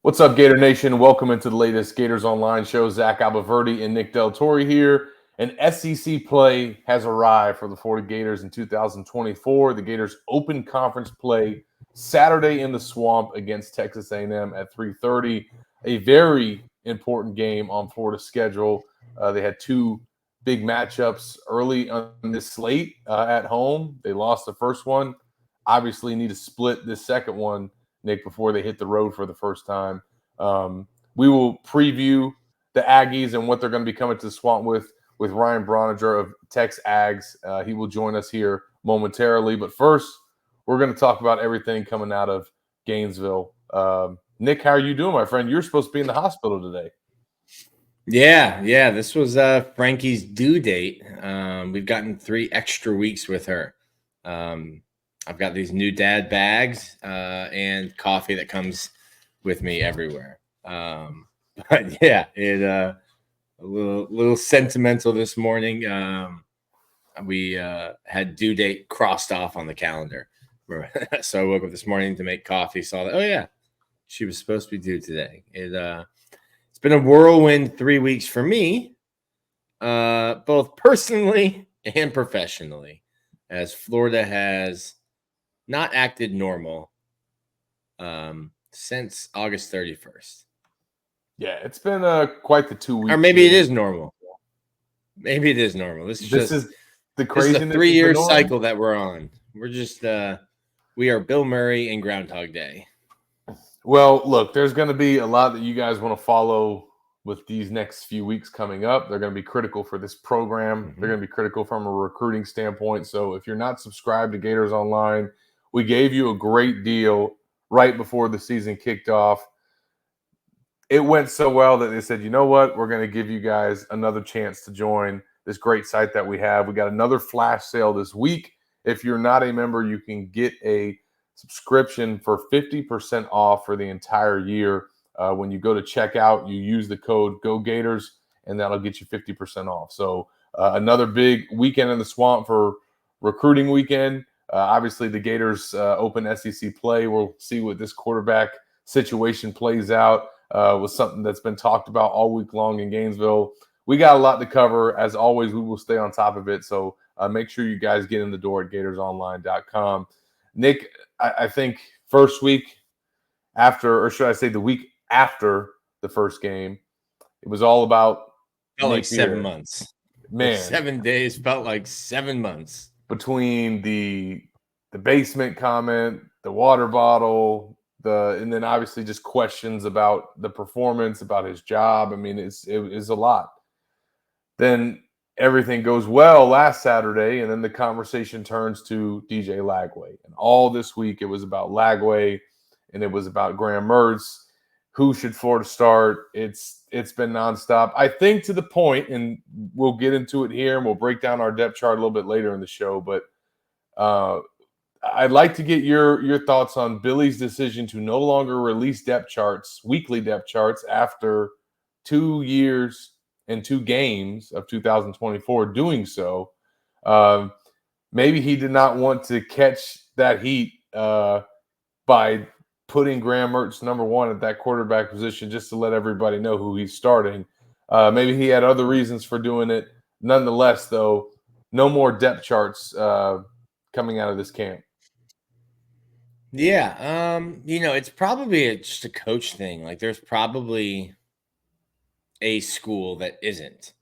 What's up, Gator Nation? Welcome into the latest Gators Online show. Zach Albaverdi and Nick Del Torre here. An SEC play has arrived for the Florida Gators in 2024. The Gators open conference play Saturday in the Swamp against Texas A&M at 3:30. A very important game on Florida's schedule. They had two big matchups early on this slate at home. They lost the first one. Obviously, need to split this second one, Nick, before they hit the road for the first time. We will preview the Aggies and what they're going to be coming to the Swamp with Ryan Broniger of Tex Ags. He will join us here momentarily. But first, we're going to talk about everything coming out of Gainesville. Nick, how are you doing, my friend? You're supposed to be in the hospital today. Yeah. This was Frankie's due date. We've gotten 3 extra weeks with her. I've got these new dad bags and coffee that comes with me everywhere. But yeah, a little sentimental this morning. We had due date crossed off on the calendar. So I woke up this morning to make coffee, saw that, oh yeah, she was supposed to be due today. It's been a whirlwind 3 weeks for me, both personally and professionally, as Florida has not acted normal since August 31st. Yeah, it's been quite the 2 weeks. Or maybe it is normal. Maybe it is normal. This is the craziness. This is a 3-year cycle that we're on. We're just we are Bill Murray and Groundhog Day. Well, look, there's going to be a lot that you guys want to follow with these next few weeks coming up. They're going to be critical for this program. Mm-hmm. They're going to be critical from a recruiting standpoint. So if you're not subscribed to Gators Online, we gave you a great deal right before the season kicked off. It went so well that they said, you know what? We're going to give you guys another chance to join this great site that we have. We got another flash sale this week. If you're not a member, you can get a subscription for 50% off for the entire year. When you go to checkout, you use the code GOGATORS, and that'll get you 50% off. So another big weekend in the Swamp for recruiting weekend. Obviously, the Gators open SEC play. We'll see what this quarterback situation plays out. Was something that's been talked about all week long in Gainesville. We got a lot to cover. As always, we will stay on top of it. So make sure you guys get in the door at GatorsOnline.com. Nick, I think first week after, or should I say the week after the first game, it was all about felt like 7 months. Man, 7 days felt like 7 months. Between the basement comment, the water bottle, and then obviously just questions about the performance, about his job. I mean, it is a lot. Then everything goes well last Saturday, and then the conversation turns to DJ Lagway. And all this week it was about Lagway, and it was about Graham Mertz. Who should Florida start? It's been nonstop. I think to the point, and we'll get into it here, and we'll break down our depth chart a little bit later in the show, but I'd like to get your thoughts on Billy's decision to no longer release weekly depth charts after 2 years and 2 games of 2024 doing so. Maybe he did not want to catch that heat by putting Graham Mertz number 1 at that quarterback position just to let everybody know who he's starting. Maybe he had other reasons for doing it. Nonetheless, though, no more depth charts coming out of this camp. Yeah, it's probably just a coach thing. Like, there's probably a school that isn't.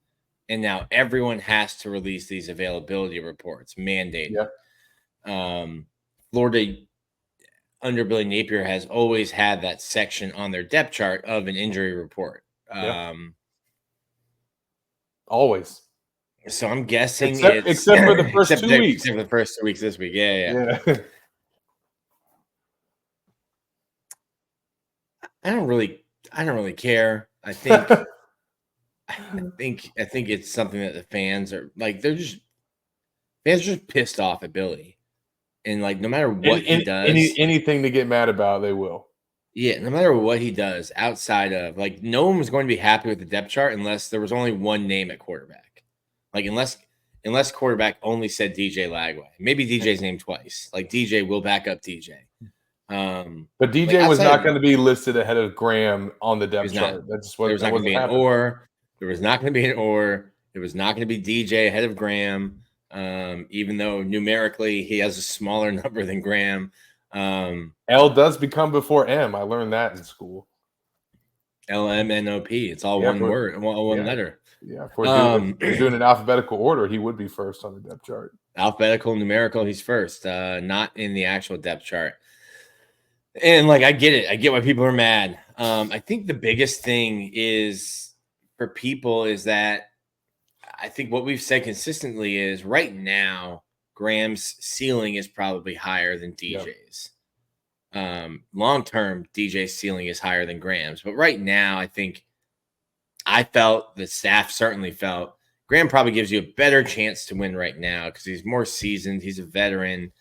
And now everyone has to release these availability reports, mandated. Yep. Florida, under Billy Napier, has always had that section on their depth chart of an injury report. Yep. Always. So I'm guessing except for the first 2 weeks. Except for the first 2 weeks this week. Yeah. I don't really care. I think it's something that the fans are like. Fans are just pissed off at Billy, and like no matter what he does, anything to get mad about, they will. Yeah, no matter what he does outside of, like, no one was going to be happy with the depth chart unless there was only one name at quarterback. Like, unless quarterback only said DJ Lagway. Maybe DJ's name twice. Like, DJ will back up DJ. But DJ was not going to be listed ahead of Graham on the depth chart. There was not going to be an or. There was not going to be an or. There was not going to be DJ ahead of Graham, even though numerically he has a smaller number than Graham. L does become before M. I learned that in school. LMNOP. It's all one word, one letter. Yeah, if we're doing an alphabetical order, he would be first on the depth chart. Alphabetical, numerical, he's first, not in the actual depth chart. And like, I get it. I get why people are mad. I think the biggest thing is for people is that I think what we've said consistently is right now, Graham's ceiling is probably higher than DJ's. Long term, DJ's ceiling is higher than Graham's. But right now, I think I felt, the staff certainly felt, Graham probably gives you a better chance to win right now because he's more seasoned. He's a veteran.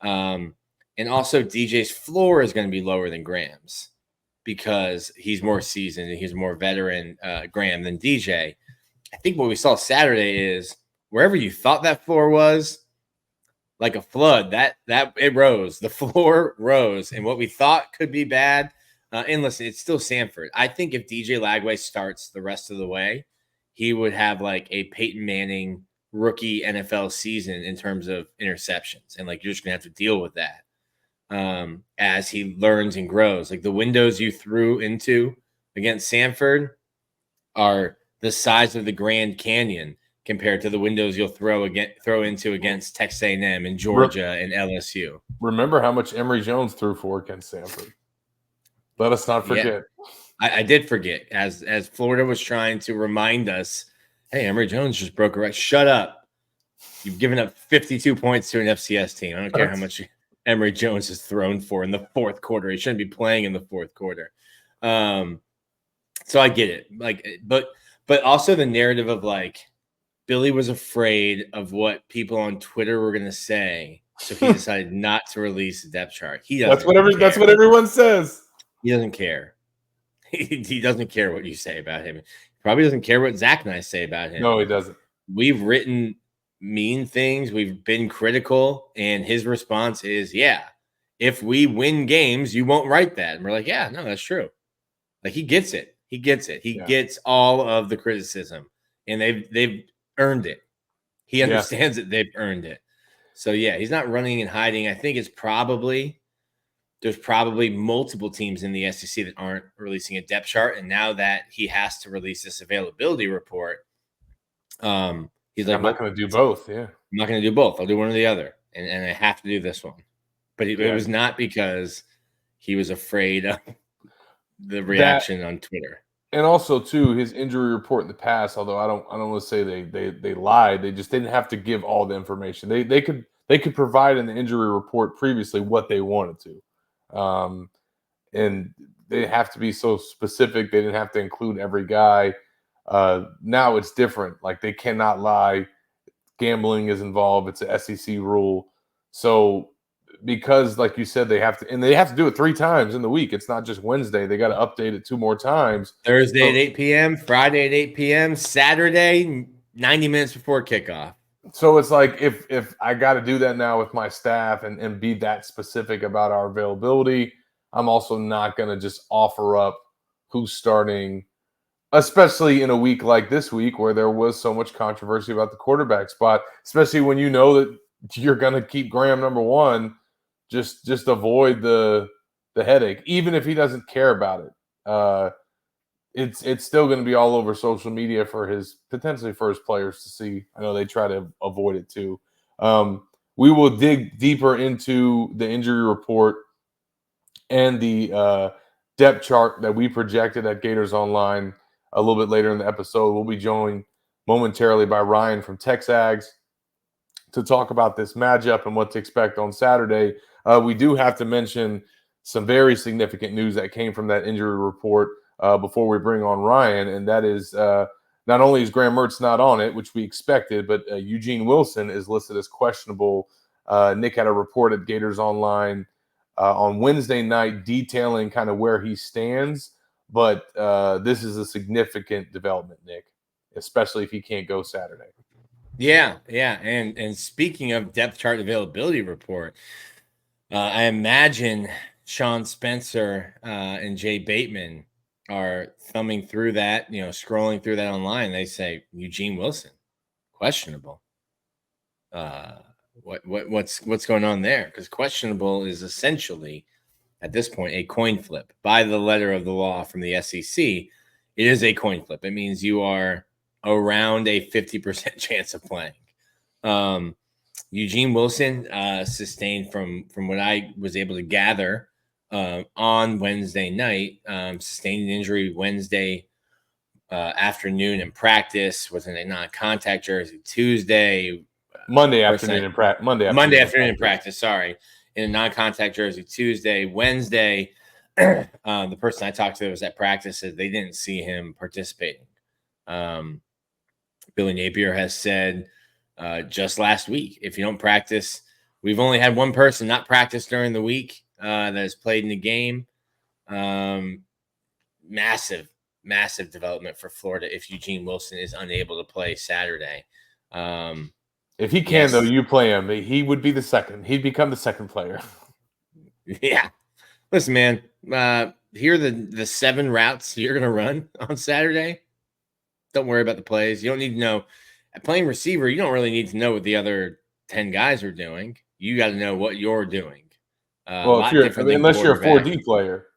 And also, DJ's floor is going to be lower than Graham's because he's more seasoned and he's more veteran, Graham, than DJ. I think what we saw Saturday is wherever you thought that floor was, like a flood, that it rose. The floor rose. And what we thought could be bad, and listen, it's still Sanford. I think if DJ Lagway starts the rest of the way, he would have like a Peyton Manning rookie NFL season in terms of interceptions. And like, you're just going to have to deal with that as he learns and grows. Like the windows you threw into against Sanford are the size of the Grand Canyon compared to the windows you'll throw into against Texas A&M and Georgia and LSU. Remember how much Emory Jones threw for against Sanford. Let us not forget. Yeah, I did forget as Florida was trying to remind us, hey, Emory Jones just broke a record. Shut up. You've given up 52 points to an FCS team. I don't care how much Emory Jones has thrown for in the fourth quarter. He shouldn't be playing in the fourth quarter. So I get it. Like, but also the narrative of like, Billy was afraid of what people on Twitter were going to say, so he decided not to release the depth chart. He doesn't. That's what everyone says. He doesn't care. He doesn't care what you say about him. He probably doesn't care what Zach and I say about him. No, he doesn't. We've written mean things. We've been critical, and his response is, "Yeah, if we win games, you won't write that." And we're like, "Yeah, no, that's true." Like he gets it. He gets it. He gets all of the criticism, and they've earned it. He understands that they've earned it. So yeah, he's not running and hiding. I think there's probably multiple teams in the SEC that aren't releasing a depth chart. And now that he has to release this availability report, he's like, I'm not going to do both. Yeah. I'm not going to do both. I'll do one or the other. And I have to do this one. But it was not because he was afraid of the reaction on Twitter. And also, too, his injury report in the past, although I don't want to say they lied, they just didn't have to give all the information. They could provide in the injury report previously what they wanted to. And they have to be so specific. They didn't have to include every guy. Now it's different. Like they cannot lie. Gambling is involved. It's a SEC rule. So because, like you said, they have to do it 3 times in the week. It's not just Wednesday. They got to update it 2 more times. Thursday at 8 p.m., Friday at 8 p.m., Saturday 90 minutes before kickoff. So it's like if I got to do that now with my staff and be that specific about our availability, I'm also not going to just offer up who's starting, especially in a week like this week where there was so much controversy about the quarterback spot, especially when you know that you're going to keep Graham number 1. Just avoid the headache, even if he doesn't care about it. It's still going to be all over social media for his potentially first players to see. I know they try to avoid it too. We will dig deeper into the injury report and the depth chart that we projected at Gators Online a little bit later in the episode. We'll be joined momentarily by Ryan from Texags to talk about this matchup and what to expect on Saturday. We do have to mention some very significant news that came from that injury report before we bring on Ryan, and that is not only is Graham Mertz not on it, which we expected, but Eugene Wilson is listed as questionable. Nick had a report at Gators Online on Wednesday night detailing kind of where he stands, but this is a significant development, Nick, especially if he can't go Saturday. Yeah. And speaking of depth chart availability report, I imagine Sean Spencer and Jay Bateman are thumbing through that, scrolling through that online. They say Eugene Wilson, questionable. What's going on there? Because questionable is essentially at this point a coin flip by the letter of the law from the SEC. It is a coin flip. It means you are around a 50% chance of playing. Eugene Wilson sustained from what I was able to gather on Wednesday night, sustained an injury Wednesday afternoon in practice, was in a non-contact jersey Tuesday. Monday afternoon in practice. Monday afternoon in practice, sorry. In a non-contact jersey Tuesday. Wednesday, the person I talked to that was at practice said they didn't see him participating. Billy Napier has said just last week, if you don't practice, we've only had one person not practice during the week that has played in the game. Massive development for Florida if Eugene Wilson is unable to play Saturday. If he can, though, you play him. He would be the second. He'd become the second player. Yeah. Listen, man, here are the 7 routes you're going to run on Saturday. Don't worry about the plays. You don't need to know. At playing receiver, you don't really need to know what the other 10 guys are doing. You got to know what you're doing. Well, unless you're a 4D player.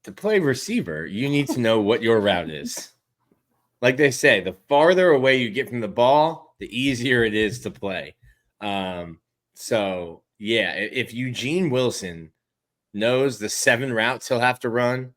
To play receiver, you need to know what your route is. Like they say, the farther away you get from the ball, the easier it is to play. So, yeah, if Eugene Wilson knows the 7 routes he'll have to run,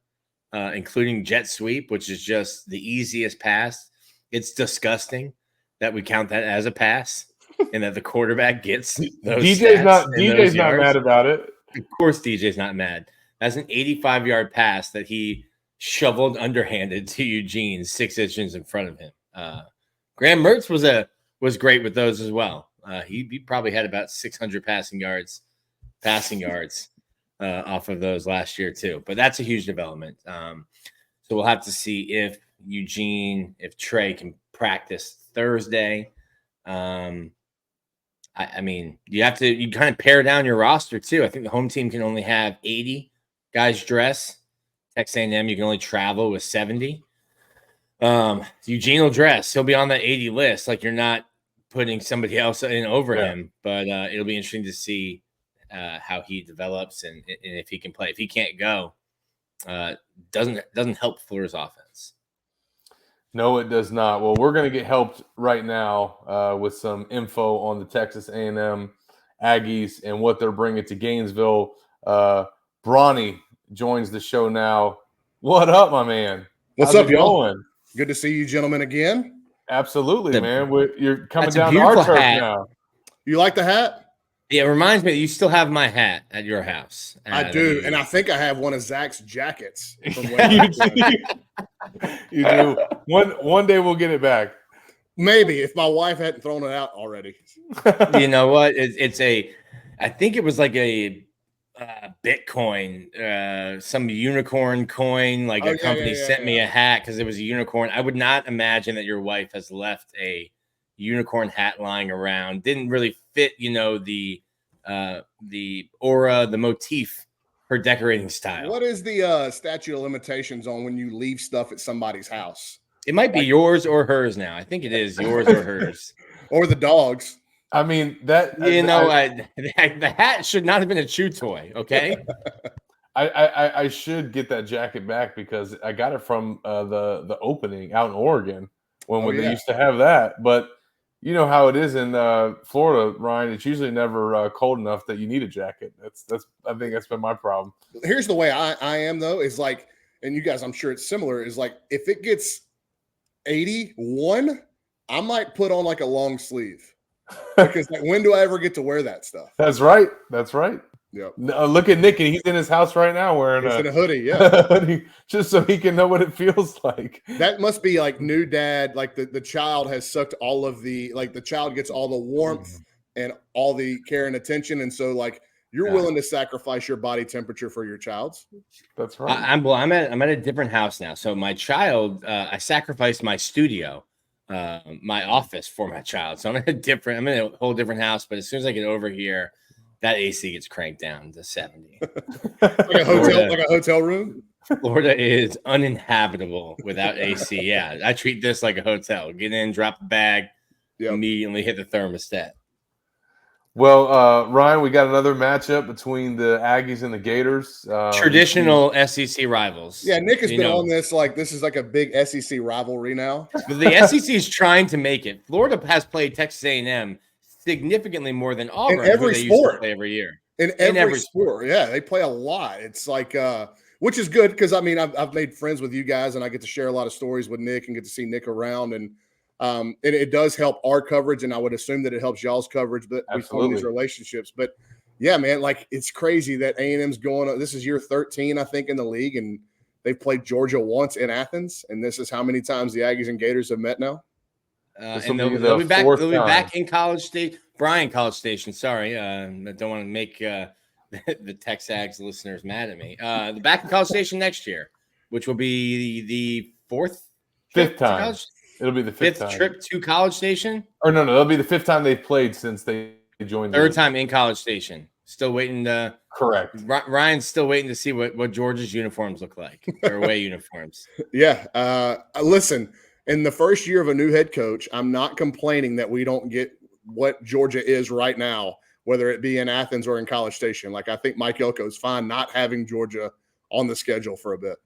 including jet sweep, which is just the easiest pass, it's disgusting that we count that as a pass and that the quarterback gets those DJ's not mad about it. Of course DJ's not mad. That's an 85-yard pass that he shoveled underhanded to Eugene 6 inches in front of him. Graham Mertz was great with those as well. He probably had about 600 passing yards off of those last year too. But that's a huge development. So we'll have to see if Trey can practice Thursday. I mean, you kind of pare down your roster too. I think the home team can only have 80 guys dress. Texas A&M, you can only travel with 70. Eugene will dress. He'll be on that 80 list. Like, you're not putting somebody else in over him. But it'll be interesting to see how he develops and if he can play. If he can't go, doesn't help Florida's offense. No, it does not. Well, we're going to get helped right now with some info on the Texas A&M Aggies and what they're bringing to Gainesville. Bronny joins the show now. What up, my man? What's up, y'all? Good to see you gentlemen again. Absolutely, man. You're coming down to our turf now. You like the hat? Yeah, it reminds me that you still have my hat at your house. I do, and I think I have one of Zach's jackets. From you do. One day we'll get it back. Maybe, if my wife hadn't thrown it out already. You know what? I think it was like a Bitcoin, some unicorn coin. Like a company sent me a hat because it was a unicorn. I would not imagine that your wife has left a unicorn hat lying around. Didn't really fit, the aura, the motif, her decorating style. What is the statute of limitations on when you leave stuff at somebody's house? It might be yours or hers now. I think it is yours or hers. Or the dog's. I mean, that the hat should not have been a chew toy. Okay. I should get that jacket back because I got it from the opening out in Oregon when they used to have that. But you know how it is in Florida, Ryan. It's usually never cold enough that you need a jacket. I think that's been my problem. Here's the way I am though. Is like, and you guys, I'm sure it's similar. Is like if it gets 81, I might put on like a long sleeve. Because like, when do I ever get to wear that stuff? That's right. Yeah. Look at Nick, and he's in his house right now wearing a hoodie. Yeah, just so he can know what it feels like. That must be like new dad. Like the child has sucked all of the child gets all the warmth and all the care and attention, and so like you're willing to sacrifice your body temperature for your child's. That's right. I'm at a different house now. So my child, I sacrificed my studio. My office for my child. So I'm in a whole different house. But as soon as I get over here, that AC gets cranked down to 70. Like a hotel room. Florida is uninhabitable without AC. Yeah, I treat this like a hotel. Get in, drop the bag, immediately hit the thermostat. Well, Ryan, we got another matchup between the Aggies and the Gators. Traditional SEC rivals. Yeah, Nick has been on this like this is like a big SEC rivalry now. But the SEC is trying to make it. Florida has played Texas A&M significantly more than Auburn, in every sport, play every year. In every sport, yeah, they play a lot. It's like, which is good because I mean, I've made friends with you guys, and I get to share a lot of stories with Nick and get to see Nick around, and it does help our coverage, and I would assume that it helps y'all's coverage. But we form these relationships. But yeah, man, like it's crazy that A&M's going. This is year 13, I think, in the league, and they've played Georgia once in Athens, and this is how many times the Aggies and Gators have met now. And they'll be back. They'll be back in College Station, College Station. Sorry, I don't want to make the Texags listeners mad at me. They're back in College Station next year, which will be the fifth time. It'll be the fifth trip to College Station. Or no, that'll be the fifth time they've played since they joined. Third time in College Station. Still waiting to. Correct. Ryan's still waiting to see what Georgia's uniforms look like. Their away uniforms. Yeah. Listen. In the first year of a new head coach, I'm not complaining that we don't get what Georgia is right now, whether it be in Athens or in College Station. Like, I think Mike Elko is fine not having Georgia on the schedule for a bit.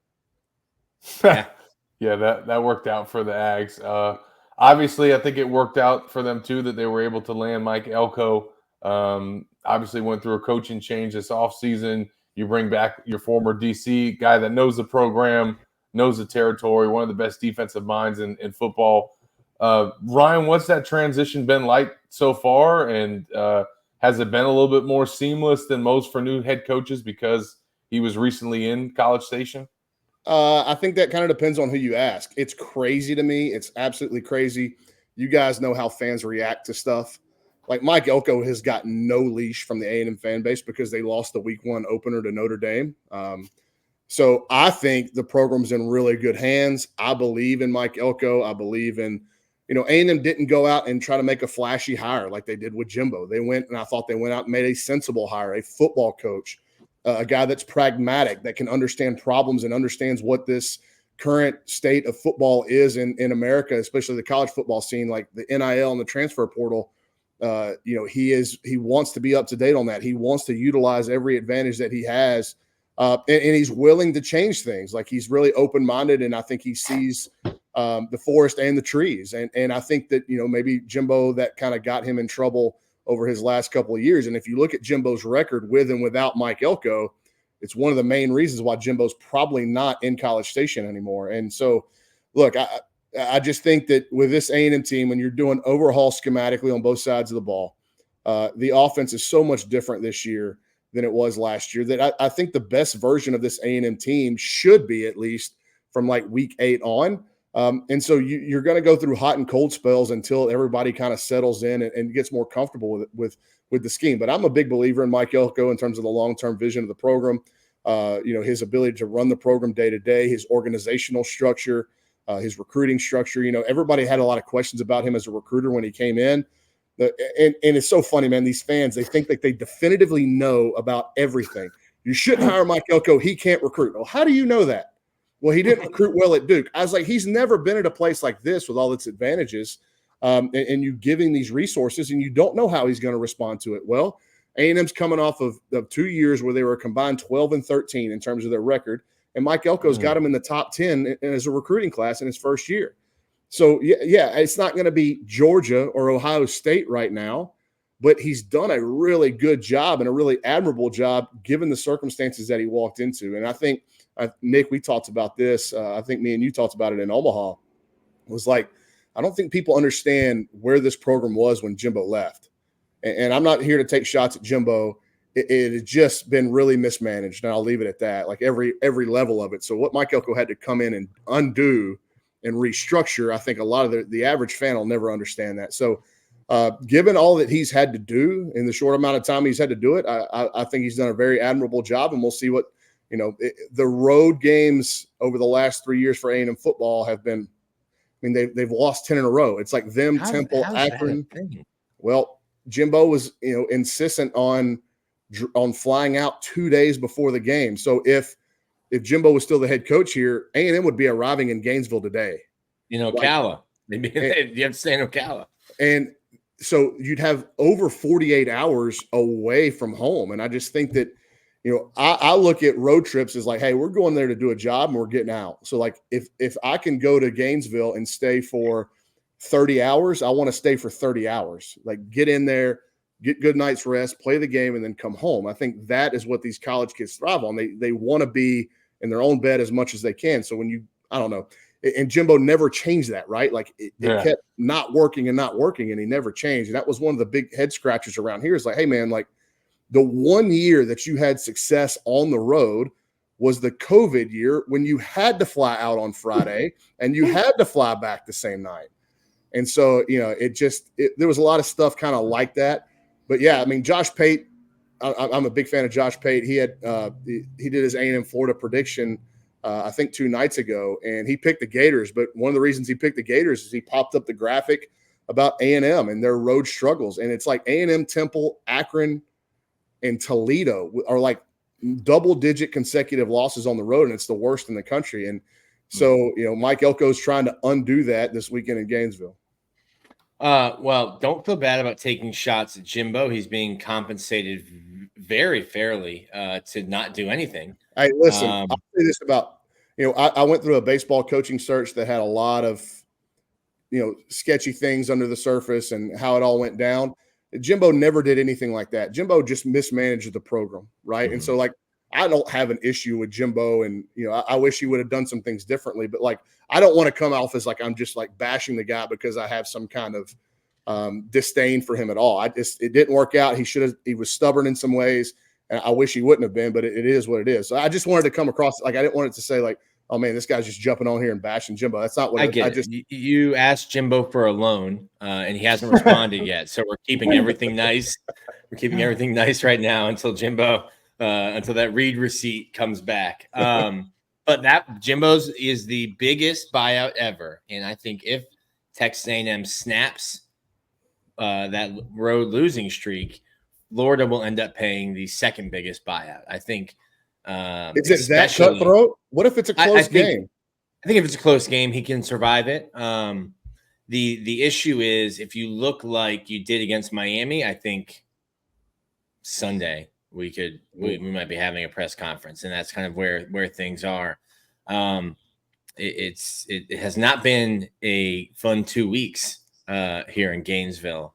Yeah, that worked out for the Ags. Obviously, I think it worked out for them, too, that they were able to land Mike Elko. Obviously went through a coaching change this offseason. You bring back your former DC guy that knows the program, knows the territory, one of the best defensive minds in football. Ryan, what's that transition been like so far? And has it been a little bit more seamless than most for new head coaches because he was recently in College Station? I think that kind of depends on who you ask. It's crazy to me. It's absolutely crazy. You guys know how fans react to stuff. Like Mike Elko has gotten no leash from the A&M fan base because they lost the week 1 opener to Notre Dame. So I think the program's in really good hands. I believe in Mike Elko. I believe in, A&M didn't go out and try to make a flashy hire like they did with Jimbo. They went, and I thought they went out and made a sensible hire, a football coach, a guy that's pragmatic, that can understand problems and understands what this current state of football is in America, especially the college football scene, like the NIL and the transfer portal. He wants to be up to date on that. He wants to utilize every advantage that he has. And he's willing to change things. Like he's really open-minded, and I think he sees the forest and the trees. And I think that, maybe Jimbo, that kind of got him in trouble over his last couple of years. And if you look at Jimbo's record with and without Mike Elko, it's one of the main reasons why Jimbo's probably not in College Station anymore. And so, look, I just think that with this A&M team, when you're doing overhaul schematically on both sides of the ball, the offense is so much different this year than it was last year, that I think the best version of this A&M team should be at least from like week 8 on. And so you're going to go through hot and cold spells until everybody kind of settles in and gets more comfortable with the scheme. But I'm a big believer in Mike Elko in terms of the long-term vision of the program, his ability to run the program day to day, his organizational structure, his recruiting structure. Everybody had a lot of questions about him as a recruiter when he came in. And it's so funny, man. These fans, they think that they definitively know about everything. You shouldn't hire Mike Elko. He can't recruit. Well, how do you know that? Well, he didn't recruit well at Duke. I was like, he's never been at a place like this with all its advantages, and you giving these resources, and you don't know how he's going to respond to it. Well, A&M's coming off of 2 years where they were combined 12-13 in terms of their record, and Mike Elko's got him in the top 10 as a recruiting class in his first year. So, yeah, it's not going to be Georgia or Ohio State right now, but he's done a really good job and a really admirable job given the circumstances that he walked into. And I think, Nick, we talked about this. I think me and you talked about it in Omaha. It was like, I don't think people understand where this program was when Jimbo left. And I'm not here to take shots at Jimbo. It has just been really mismanaged, and I'll leave it at that, like every level of it. So what Mike Elko had to come in and undo and restructure, I think a lot of the average fan will never understand that. So given all that he's had to do in the short amount of time he's had to do it, I think he's done a very admirable job, and we'll see what, the road games over the last 3 years for A&M football have been, they've lost 10 in a row. It's like them, Temple, Akron. Well, Jimbo was, insistent on on flying out 2 days before the game. So if Jimbo was still the head coach here, A&M would be arriving in Gainesville today. In Ocala. Maybe you have to stay in Ocala. And so you'd have over 48 hours away from home. And I just think that, I look at road trips as like, hey, we're going there to do a job and we're getting out. So like if I can go to Gainesville and stay for 30 hours, I want to stay for 30 hours. Like get in there, get good night's rest, play the game, and then come home. I think that is what these college kids thrive on. They want to be in their own bed as much as they can. So when I don't know, and Jimbo never changed that, right? Like it kept not working, and he never changed. And that was one of the big head scratchers around here is like, hey man, like the 1 year that you had success on the road was the COVID year when you had to fly out on Friday and you had to fly back the same night. And so, there was a lot of stuff kind of like that. But yeah, I mean, Josh Pate, I'm a big fan of Josh Pate. He did his A&M Florida prediction, I think 2 nights ago, and he picked the Gators. But one of the reasons he picked the Gators is he popped up the graphic about A&M and their road struggles. And it's like A&M, Temple, Akron, and Toledo are like double-digit consecutive losses on the road, and it's the worst in the country. And so, Mike Elko's trying to undo that this weekend in Gainesville. Well, don't feel bad about taking shots at Jimbo. He's being compensated very fairly to not do anything. Hey, listen, I'll say this about, I went through a baseball coaching search that had a lot of, sketchy things under the surface and how it all went down. Jimbo never did anything like that. Jimbo just mismanaged the program, right? Mm-hmm. And so, like, I don't have an issue with Jimbo, and I wish he would have done some things differently. But like, I don't want to come off as like I'm just like bashing the guy because I have some kind of disdain for him at all. It didn't work out. He was stubborn in some ways, and I wish he wouldn't have been. But it is what it is. So I just wanted to come across like I didn't want it to say like, oh man, this guy's just jumping on here and bashing Jimbo. That's not what I get. You asked Jimbo for a loan, and he hasn't responded yet. So we're keeping everything nice. We're keeping everything nice right now until that Reed receipt comes back. But that Jimbo's is the biggest buyout ever, and I think if Texas A&M snaps that road losing streak, Florida will end up paying the second biggest buyout. I think. Is it that cutthroat? What if it's a close game? I think if it's a close game, he can survive it. The issue is if you look like you did against Miami, I think Sunday we might be having a press conference, and that's kind of where things are. It has not been a fun 2 weeks here in Gainesville.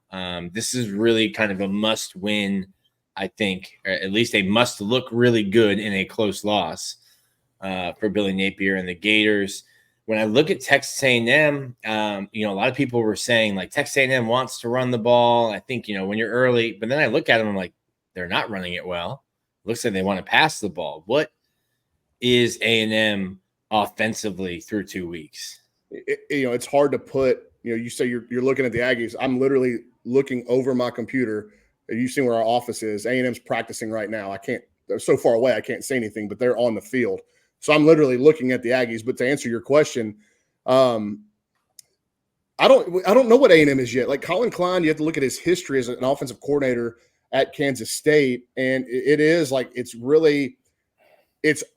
This is really kind of a must win, I think, or at least a must look really good in a close loss for Billy Napier and the Gators. When I look at Texas A&M, a lot of people were saying like Texas A&M wants to run the ball. I think, when you're early, but then I look at them, I'm like, they're not running it well. Looks like they want to pass the ball. What is A&M offensively through 2 weeks? It's hard to put, you say you're looking at the Aggies. I'm literally looking over my computer. You've seen where our office is. A&M's practicing right now. They're so far away, I can't say anything, but they're on the field. So I'm literally looking at the Aggies. But to answer your question, I don't know what A&M is yet. Like Colin Klein, you have to look at his history as an offensive coordinator at Kansas State. And it is like, it's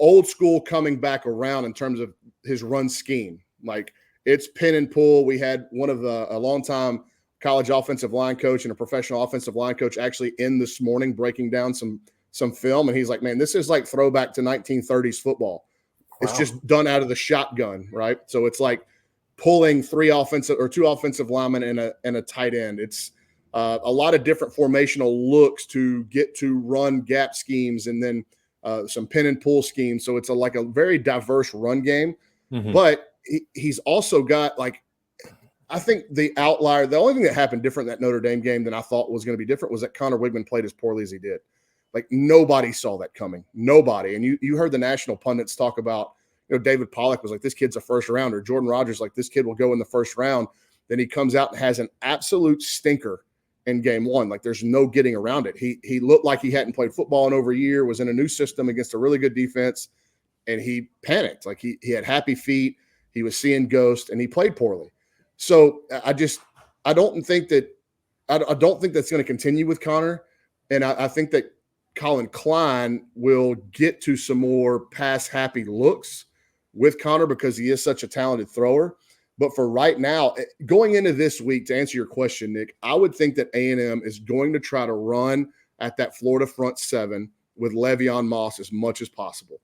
old school coming back around in terms of his run scheme. Like it's pin and pull. We had a longtime college offensive line coach and a professional offensive line coach actually in this morning breaking down some film. And he's like, man, this is like throwback to 1930s football. Wow. It's just done out of the shotgun, right? So it's like pulling two offensive linemen and a tight end. It's a lot of different formational looks to get to run gap schemes and then some pin and pull schemes. So it's like a very diverse run game. Mm-hmm. But he's also got like, I think the only thing that happened different in that Notre Dame game than I thought was going to be different was that Connor Wigman played as poorly as he did. Like nobody saw that coming. Nobody. And you heard the national pundits talk about, David Pollack was like, this kid's a first rounder. Jordan Rogers, like this kid will go in the first round. Then he comes out and has an absolute stinker in game one. Like there's no getting around it. He looked like he hadn't played football in over a year, was in a new system against a really good defense. And he panicked. Like he had happy feet. He was seeing ghosts and he played poorly. So I don't think that's going to continue with Connor. And I think that Colin Klein will get to some more pass happy looks with Connor because he is such a talented thrower. But for right now, going into this week, to answer your question, Nick, I would think that A&M is going to try to run at that Florida front seven with Le'Veon Moss as much as possible.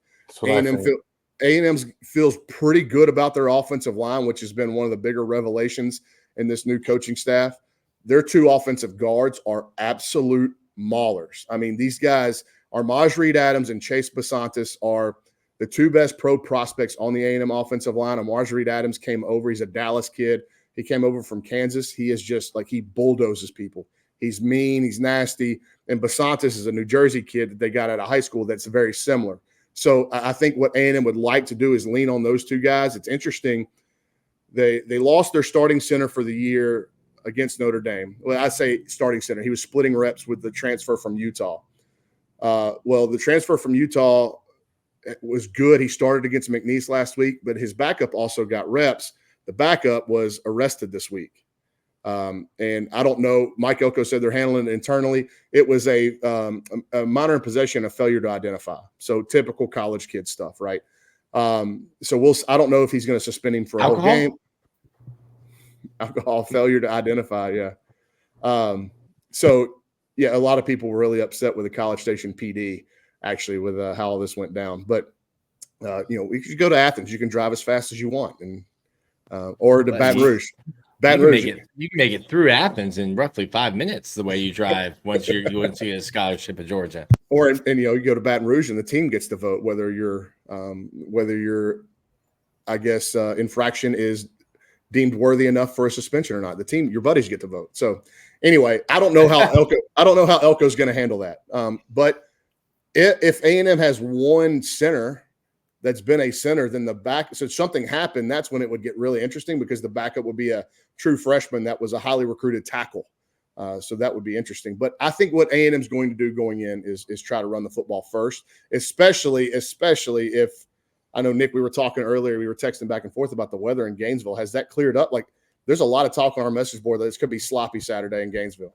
A&M feels pretty good about their offensive line, which has been one of the bigger revelations in this new coaching staff. Their two offensive guards are absolute maulers. I mean, these guys, Armaj Reed-Adams and Chase Basantis, are the two best pro prospects on the A&M offensive line. Armaj Reed-Adams came over. He's a Dallas kid. He came over from Kansas. He is just like, he bulldozes people. He's mean. He's nasty. And Basantis is a New Jersey kid that they got out of high school that's very similar. So I think what A&M would like to do is lean on those two guys. It's interesting. They lost their starting center for the year against Notre Dame. Well, I say starting center. He was splitting reps with the transfer from Utah. Well, the transfer from Utah was good. He started against McNeese last week, but his backup also got reps. The backup was arrested this week. And I don't know. Mike Elko said they're handling it internally. It was a minor in possession, a failure to identify. So typical college kid stuff, right? So I don't know if he's going to suspend him for a whole game. Alcohol, failure to identify. Yeah. So yeah, a lot of people were really upset with the College Station PD actually with how all this went down. But if you go to Athens, you can drive as fast as you want, and or to Baton Rouge. You can make it through Athens in roughly 5 minutes the way you drive once you get a scholarship at Georgia. Or you go to Baton Rouge and the team gets to vote whether your infraction is deemed worthy enough for a suspension or not. The team, your buddies get to vote. So anyway, I don't know how Elko's going to handle that. But if A&M has one center that's been a center, then the back. So something happened. That's when it would get really interesting because the backup would be a true freshman that was a highly recruited tackle. So that would be interesting. But I think what A&M is going to do going in is try to run the football first, especially if I know, Nick, we were talking earlier, we were texting back and forth about the weather in Gainesville. Has that cleared up? Like, there's a lot of talk on our message board that it's going to be sloppy Saturday in Gainesville.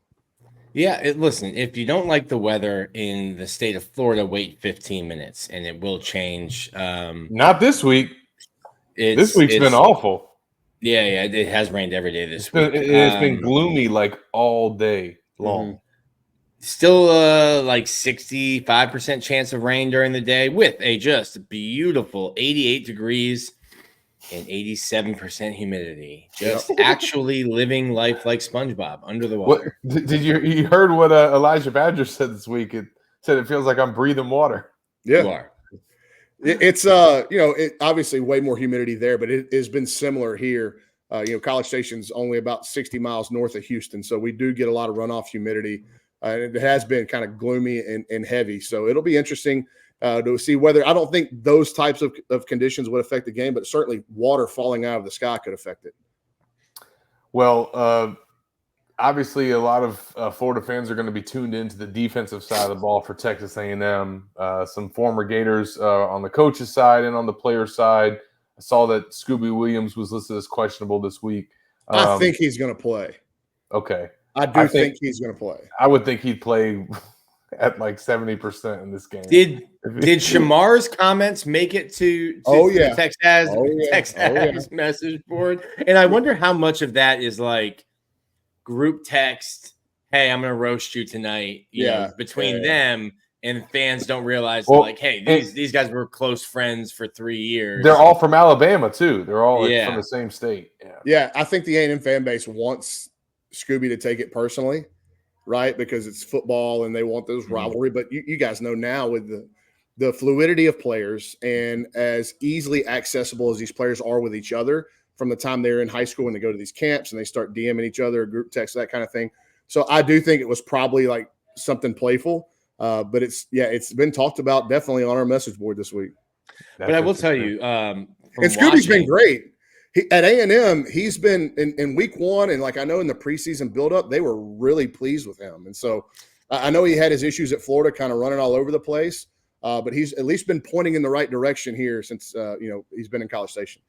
Yeah, listen, if you don't like the weather in the state of Florida, wait 15 minutes and it will change. Not this week. This week's been awful. Yeah, it has rained every day this week. It's been gloomy like all day long. Mm-hmm. Still like 65% chance of rain during the day with a just beautiful 88 degrees and 87% humidity. Just actually living life like SpongeBob under the water. Did you heard what Elijah Badger said this week? It said it feels like I'm breathing water. Yeah. You are. It's it obviously way more humidity there, but it has been similar here. College Station's only about 60 miles north of Houston, so we do get a lot of runoff humidity. It has been kind of gloomy and heavy, so it'll be interesting to see whether. I don't think those types of conditions would affect the game, but certainly water falling out of the sky could affect it. Well, obviously, a lot of Florida fans are going to be tuned into the defensive side of the ball for Texas A&M. Some former Gators on the coach's side and on the player side. I saw that Scooby Williams was listed as questionable this week. I think he's going to play. Okay. I think he's going to play. I would think he'd play at like 70% in this game. Did Shamar's comments make it to the Texas message board? And I wonder how much of that is like group text, hey, I'm going to roast you tonight, between them, and fans don't realize, hey, these guys were close friends for 3 years. They're all from Alabama, too. They're all from the same state. Yeah, I think the A&M fan base wants Scooby to take it personally, right? Because it's football and they want those rivalry. But you guys know now with the fluidity of players and as easily accessible as these players are with each other from the time they're in high school and they go to these camps and they start DMing each other, group text, that kind of thing. So I do think it was probably like something playful. But it's been talked about definitely on our message board this week. But I will tell you, and Scooby's been great. At A&M, he's been in week one, and like I know in the preseason buildup, they were really pleased with him. And so I know he had his issues at Florida, kind of running all over the place, but he's at least been pointing in the right direction here since he's been in College Station.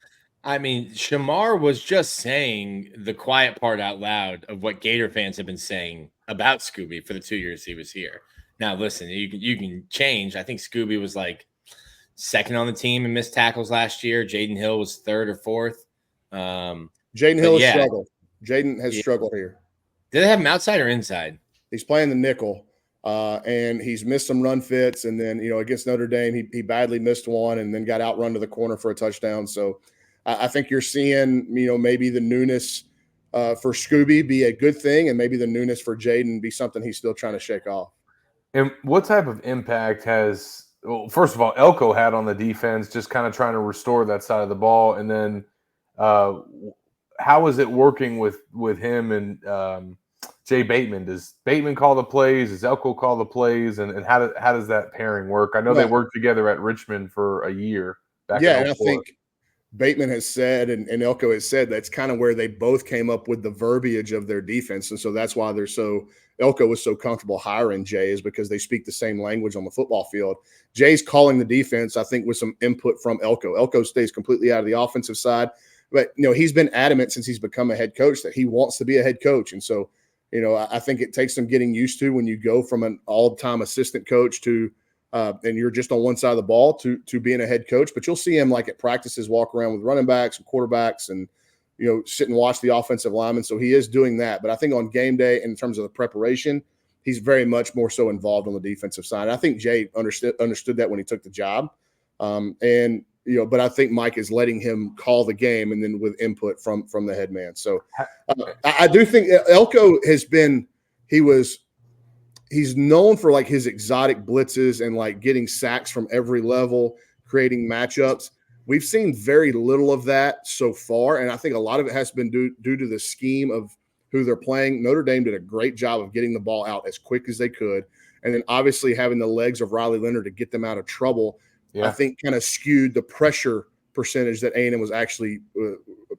I mean, Shamar was just saying the quiet part out loud of what Gator fans have been saying about Scooby for the 2 years he was here. Now, listen, you can change. I think Scooby was like second on the team in missed tackles last year. Jaden Hill was third or fourth. Jaden Hill has struggled. Jaden has struggled here. Did they have him outside or inside? He's playing the nickel, and he's missed some run fits. And then, against Notre Dame, he badly missed one and then got outrun to the corner for a touchdown. So I think you're seeing, maybe the newness for Scooby be a good thing, and maybe the newness for Jaden be something he's still trying to shake off. And what type of impact has, well, first of all, Elko had on the defense, just kind of trying to restore that side of the ball? And then how is it working with him and Jay Bateman? Does Bateman call the plays? Does Elko call the plays? And how does that pairing work? I know they worked together at Richmond for a year. And I think Bateman has said, and Elko has said, that's kind of where they both came up with the verbiage of their defense. And so that's why Elko was so comfortable hiring Jay, is because they speak the same language on the football field. Jay's calling the defense, I think, with some input from Elko. Elko stays completely out of the offensive side. But, he's been adamant since he's become a head coach that he wants to be a head coach. And so, I think it takes some getting used to when you go from an all-time assistant coach to and you're just on one side of the ball to being a head coach. But you'll see him like at practices walk around with running backs and quarterbacks and, sit and watch the offensive linemen. So he is doing that. But I think on game day, in terms of the preparation, he's very much more so involved on the defensive side. And I think Jay understood that when he took the job. But I think Mike is letting him call the game, and then with input from the head man. So I do think Elko he's known for like his exotic blitzes and like getting sacks from every level, creating matchups. We've seen very little of that so far, and I think a lot of it has been due to the scheme of who they're playing. Notre Dame did a great job of getting the ball out as quick as they could, and then obviously having the legs of Riley Leonard to get them out of trouble. I think kind of skewed the pressure percentage that A&M was actually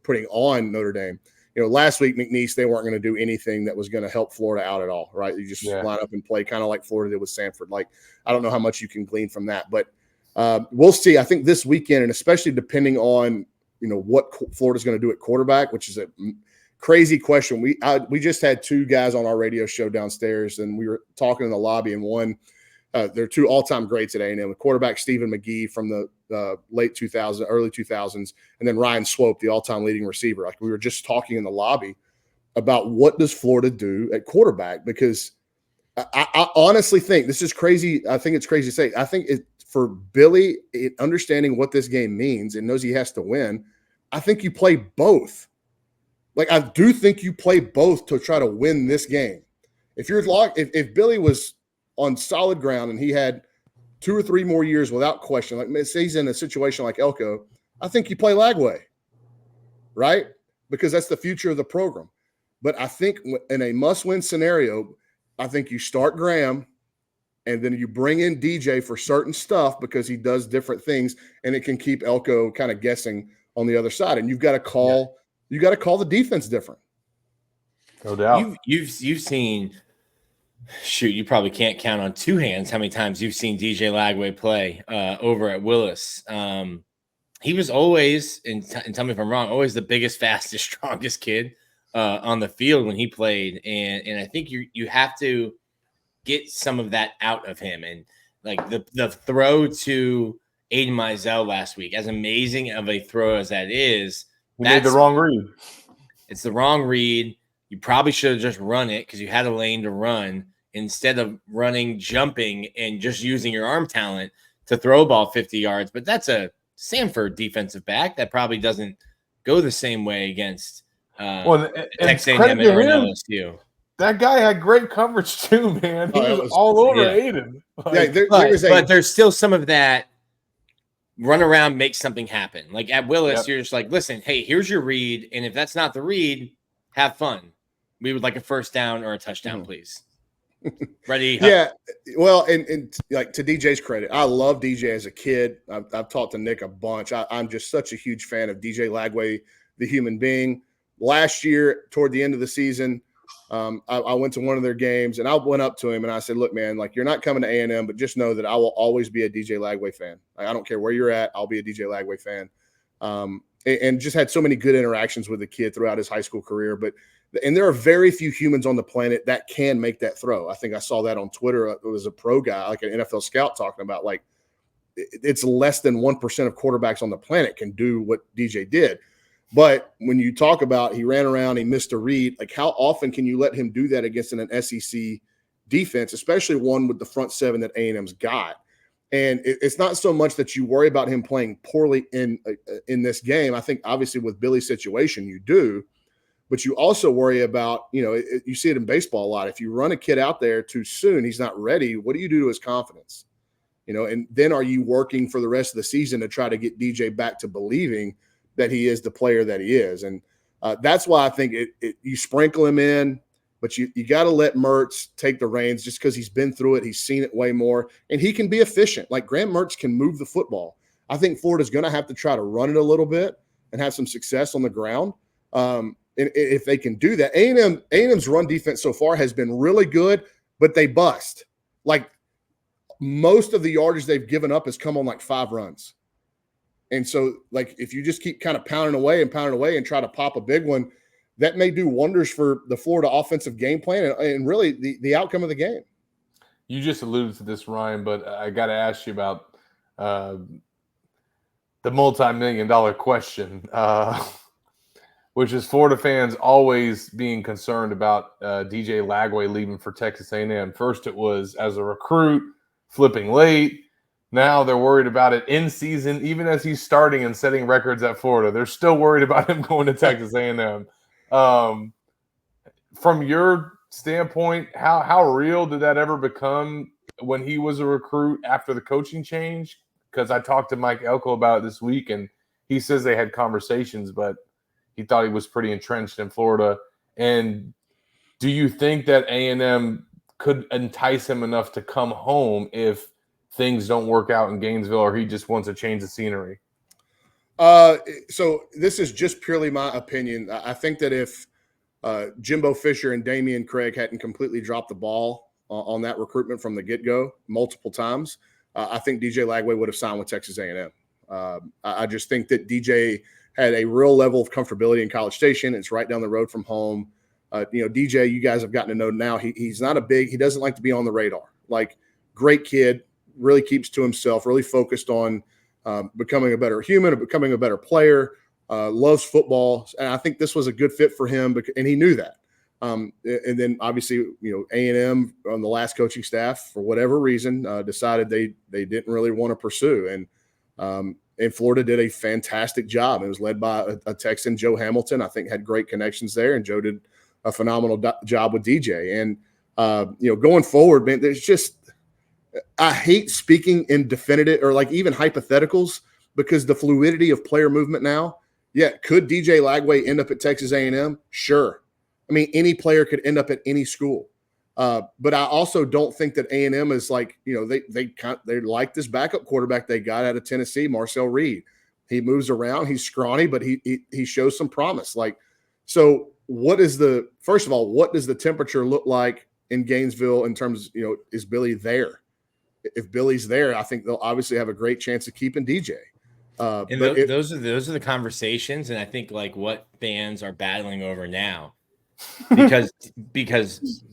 putting on Notre Dame. Last week, McNeese, they weren't going to do anything that was going to help Florida out at all, right? You just line up and play kind of like Florida did with Sanford. Like, I don't know how much you can glean from that, but we'll see. I think this weekend, and especially depending on, what Florida's going to do at quarterback, which is a crazy question. We just had two guys on our radio show downstairs, and we were talking in the lobby, and one – they're two all-time greats at A&M. The quarterback, Stephen McGee from the late 2000s, early 2000s, and then Ryan Swope, the all-time leading receiver. Like, we were just talking in the lobby about what does Florida do at quarterback, because I honestly think this is crazy. I think it's crazy to say. I think for Billy, understanding what this game means and knows he has to win, I think you play both. Like, I do think you play both to try to win this game. If Billy was on solid ground and he had 2 or 3 more years without question, like say he's in a situation like Elko, I think you play Lagway, right? Because that's the future of the program. But I think in a must-win scenario, I think you start Graham and then you bring in DJ for certain stuff because he does different things, and it can keep Elko kind of guessing on the other side. And you've got to call the defense different. No doubt. You've seen – shoot, you probably can't count on 2 hands how many times you've seen DJ Lagway play over at Willis. He was always, and tell me if I'm wrong, always the biggest, fastest, strongest kid on the field when he played. And I think you have to get some of that out of him. And like the throw to Aiden Mizell last week, as amazing of a throw as that is, he made the wrong read. It's the wrong read. You probably should have just run it because you had a lane to run, instead of running, jumping, and just using your arm talent to throw a ball 50 yards. But that's a Sanford defensive back that probably doesn't go the same way against Texas A&M or LSU. That guy had great coverage too, man. He was all over Aiden. But there's still some of that run around, make something happen. Like at Willis, you're just like, listen, hey, here's your read. And if that's not the read, have fun. We would like a first down or a touchdown, please. Ready? Yeah. Well, and like, to DJ's credit, I love DJ as a kid. I've talked to Nick a bunch. I'm just such a huge fan of DJ Lagway, the human being. Last year, toward the end of the season, I went to one of their games, and I went up to him and I said, look, man, like, you're not coming to A&M, but just know that I will always be a DJ Lagway fan. Like, I don't care where you're at. I'll be a DJ Lagway fan. And just had so many good interactions with the kid throughout his high school career. But And there are very few humans on the planet that can make that throw. I think I saw that on Twitter. It was a pro guy, like an NFL scout, talking about like it's less than 1% of quarterbacks on the planet can do what DJ did. But when you talk about he ran around, he missed a read, like how often can you let him do that against an SEC defense, especially one with the front seven that A&M's got? And it's not so much that you worry about him playing poorly in this game. I think obviously with Billy's situation, you do, but you also worry about, you see it in baseball a lot. If you run a kid out there too soon, he's not ready. What do you do to his confidence? And then are you working for the rest of the season to try to get DJ back to believing that he is the player that he is? And that's why I think you sprinkle him in, but you got to let Mertz take the reins just because he's been through it. He's seen it way more, and he can be efficient. Like Graham Mertz can move the football. I think Florida's going to have to try to run it a little bit and have some success on the ground. And if they can do that, A&M's run defense so far has been really good, but they bust. Like most of the yardage they've given up has come on like 5 runs. And so, like, if you just keep kind of pounding away and try to pop a big one, that may do wonders for the Florida offensive game plan and really the outcome of the game. You just alluded to this, Ryan, but I got to ask you about the multi-million-dollar question, which is Florida fans always being concerned about DJ Lagway leaving for Texas A&M. First, it was as a recruit, flipping late. Now they're worried about it in season, even as he's starting and setting records at Florida. They're still worried about him going to Texas A&M. From your standpoint, how real did that ever become when he was a recruit after the coaching change? Because I talked to Mike Elko about it this week, and he says they had conversations, but he thought he was pretty entrenched in Florida. And do you think that A&M could entice him enough to come home if things don't work out in Gainesville, or he just wants to change the scenery? So this is just purely my opinion. I think that if Jimbo Fisher and Damian Craig hadn't completely dropped the ball on that recruitment from the get-go multiple times, I think DJ Lagway would have signed with Texas A&M. I just think that DJ had a real level of comfortability in College Station. It's right down the road from home. DJ, you guys have gotten to know now. He's not he doesn't like to be on the radar. Like, great kid, really keeps to himself, really focused on becoming a better human, becoming a better player, loves football. And I think this was a good fit for him, and he knew that. And then obviously, A&M on the last coaching staff, for whatever reason, decided they didn't really want to pursue. And Florida did a fantastic job. It was led by a Texan, Joe Hamilton. I think had great connections there, and Joe did a phenomenal job with DJ. And going forward, man, there's just – I hate speaking in definitive or like even hypotheticals, because the fluidity of player movement now. Yeah, could DJ Lagway end up at Texas A&M? Sure. I mean, any player could end up at any school. But I also don't think that A&M is like, they like this backup quarterback they got out of Tennessee, Marcel Reed. He moves around. He's scrawny, but he shows some promise. Like, so first of all, what does the temperature look like in Gainesville in terms, is Billy there? If Billy's there, I think they'll obviously have a great chance of keeping DJ. And those are the conversations, and I think like what fans are battling over now, because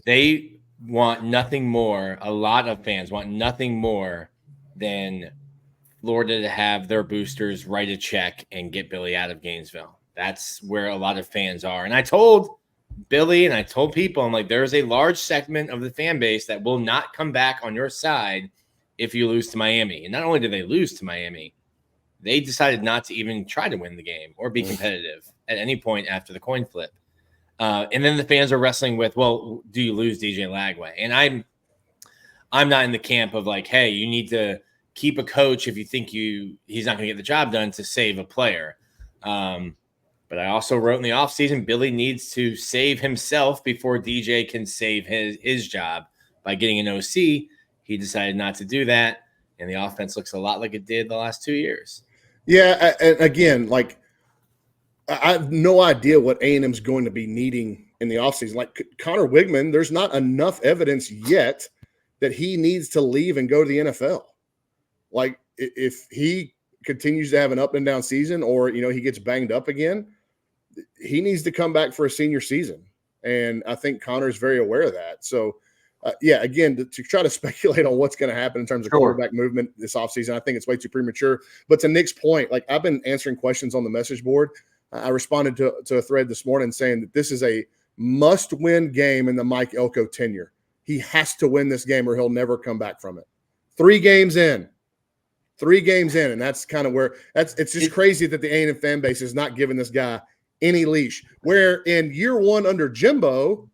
they want nothing more. A lot of fans want nothing more than Florida to have their boosters write a check and get Billy out of Gainesville. That's where a lot of fans are. And I told Billy and I told people, I'm like, there's a large segment of the fan base that will not come back on your side if you lose to Miami. And not only did they lose to Miami, they decided not to even try to win the game or be competitive at any point after the coin flip. And then the fans are wrestling with, well, do you lose DJ Lagway? And I'm not in the camp of like, hey, you need to keep a coach if you think he's not going to get the job done to save a player. But I also wrote in the offseason, Billy needs to save himself before DJ can save his job by getting an OC. He decided not to do that, and the offense looks a lot like it did the last 2 years. Yeah, and again, like, I have no idea what A&M's going to be needing in the offseason. Like Connor Wigman, there's not enough evidence yet that he needs to leave and go to the NFL. Like, if he continues to have an up and down season, or he gets banged up again, he needs to come back for a senior season. And I think Connor's very aware of that. So, again, to try to speculate on what's going to happen in terms of quarterback movement this offseason, I think it's way too premature. But to Nick's point, like I've been answering questions on the message board. I responded to a thread this morning saying that this is a must-win game in the Mike Elko tenure. He has to win this game or he'll never come back from it. 3 games in. And that's kind of where it's just crazy that the A&M fan base is not giving this guy any leash. Where in year 1 under Jimbo,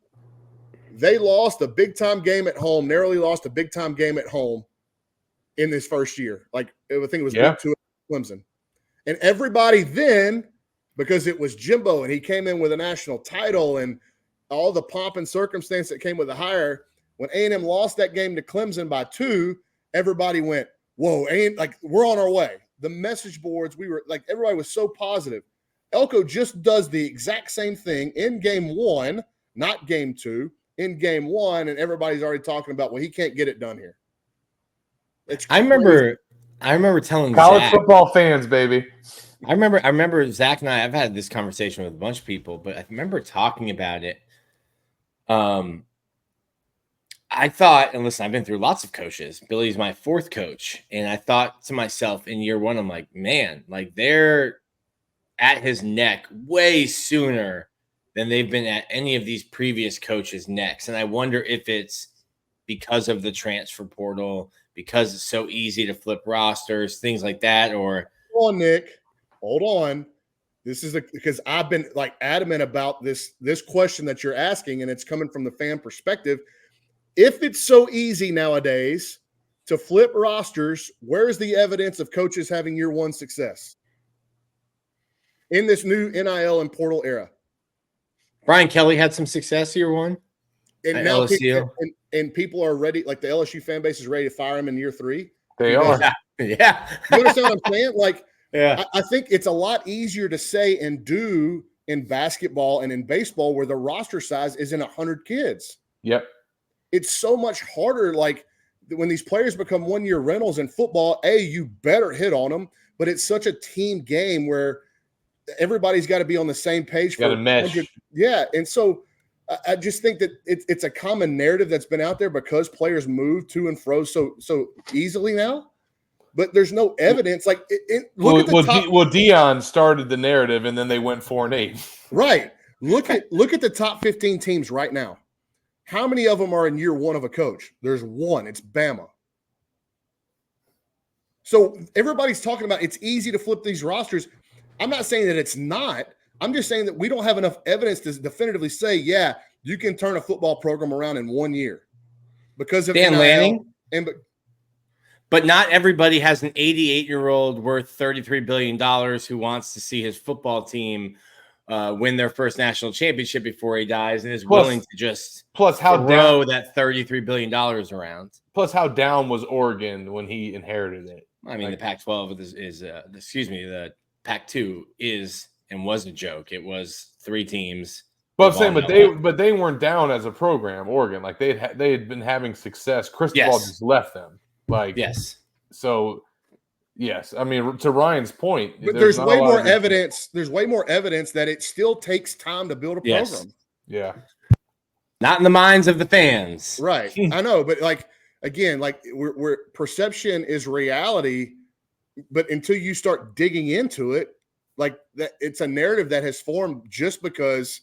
they lost a big-time game at home, narrowly lost a big-time game at home in this first year. Like, I think it was week 2 at Clemson. And everybody then, because it was Jimbo and he came in with a national title and all the pomp and circumstance that came with the hire, when A&M lost that game to Clemson by 2, everybody went, whoa, like we're on our way. The message boards, we were like, everybody was so positive. Elko just does the exact same thing in game 1, not game 2, in game 1, and everybody's already talking about, well, he can't get it done here. I remember telling college Zach, football fans, baby. I remember Zach and I've had this conversation with a bunch of people, but I remember talking about it. I thought, and listen, I've been through lots of coaches. Billy's my 4th coach. And I thought to myself in year 1, I'm like, man, like they're at his neck way sooner than they've been at any of these previous coaches' necks. And I wonder if it's because of the transfer portal, because it's so easy to flip rosters, things like that, or hold on, Nick. Hold on. This is because I've been like adamant about this question that you're asking, and it's coming from the fan perspective. If it's so easy nowadays to flip rosters, where's the evidence of coaches having year 1 success in this new NIL and portal era? Brian Kelly had some success year 1. And now people are ready, like the LSU fan base is ready to fire him in year 3. They are. Yeah. You understand what I'm saying? Like, yeah. I think it's a lot easier to say and do in basketball and in baseball where the roster size isn't 100 kids. Yep. It's so much harder. Like when these players become 1-year rentals in football, you better hit on them, but it's such a team game where everybody's got to be on the same page. Got to mesh. Yeah. And so I just think that it's a common narrative that's been out there because players move to and fro so easily now. But there's no evidence. Like, look at the top. Dion started the narrative, and then they went 4-8. Right. Look at the top 15 teams right now. How many of them are in year 1 of a coach? There's 1. It's Bama. So everybody's talking about it's easy to flip these rosters. I'm not saying that it's not. I'm just saying that we don't have enough evidence to definitively say, yeah, you can turn a football program around in 1 year because of Dan NIL Lanning. But not everybody has an 88-year-old worth $33 billion who wants to see his football team win their first national championship before he dies and is willing to just throw that $33 billion around. Plus, how down was Oregon when he inherited it? I mean, the Pac-12 the Pac-2 is and was a joke. It was 3 teams. But they weren't down as a program. Oregon, like they had been having success. Cristobal just left them. Like yes, so yes. I mean, to Ryan's point, but there's way more evidence. There's way more evidence that it still takes time to build a program. Yes. Yeah, not in the minds of the fans, right? I know, but like again, like we're perception is reality. But until you start digging into it, like that, it's a narrative that has formed just because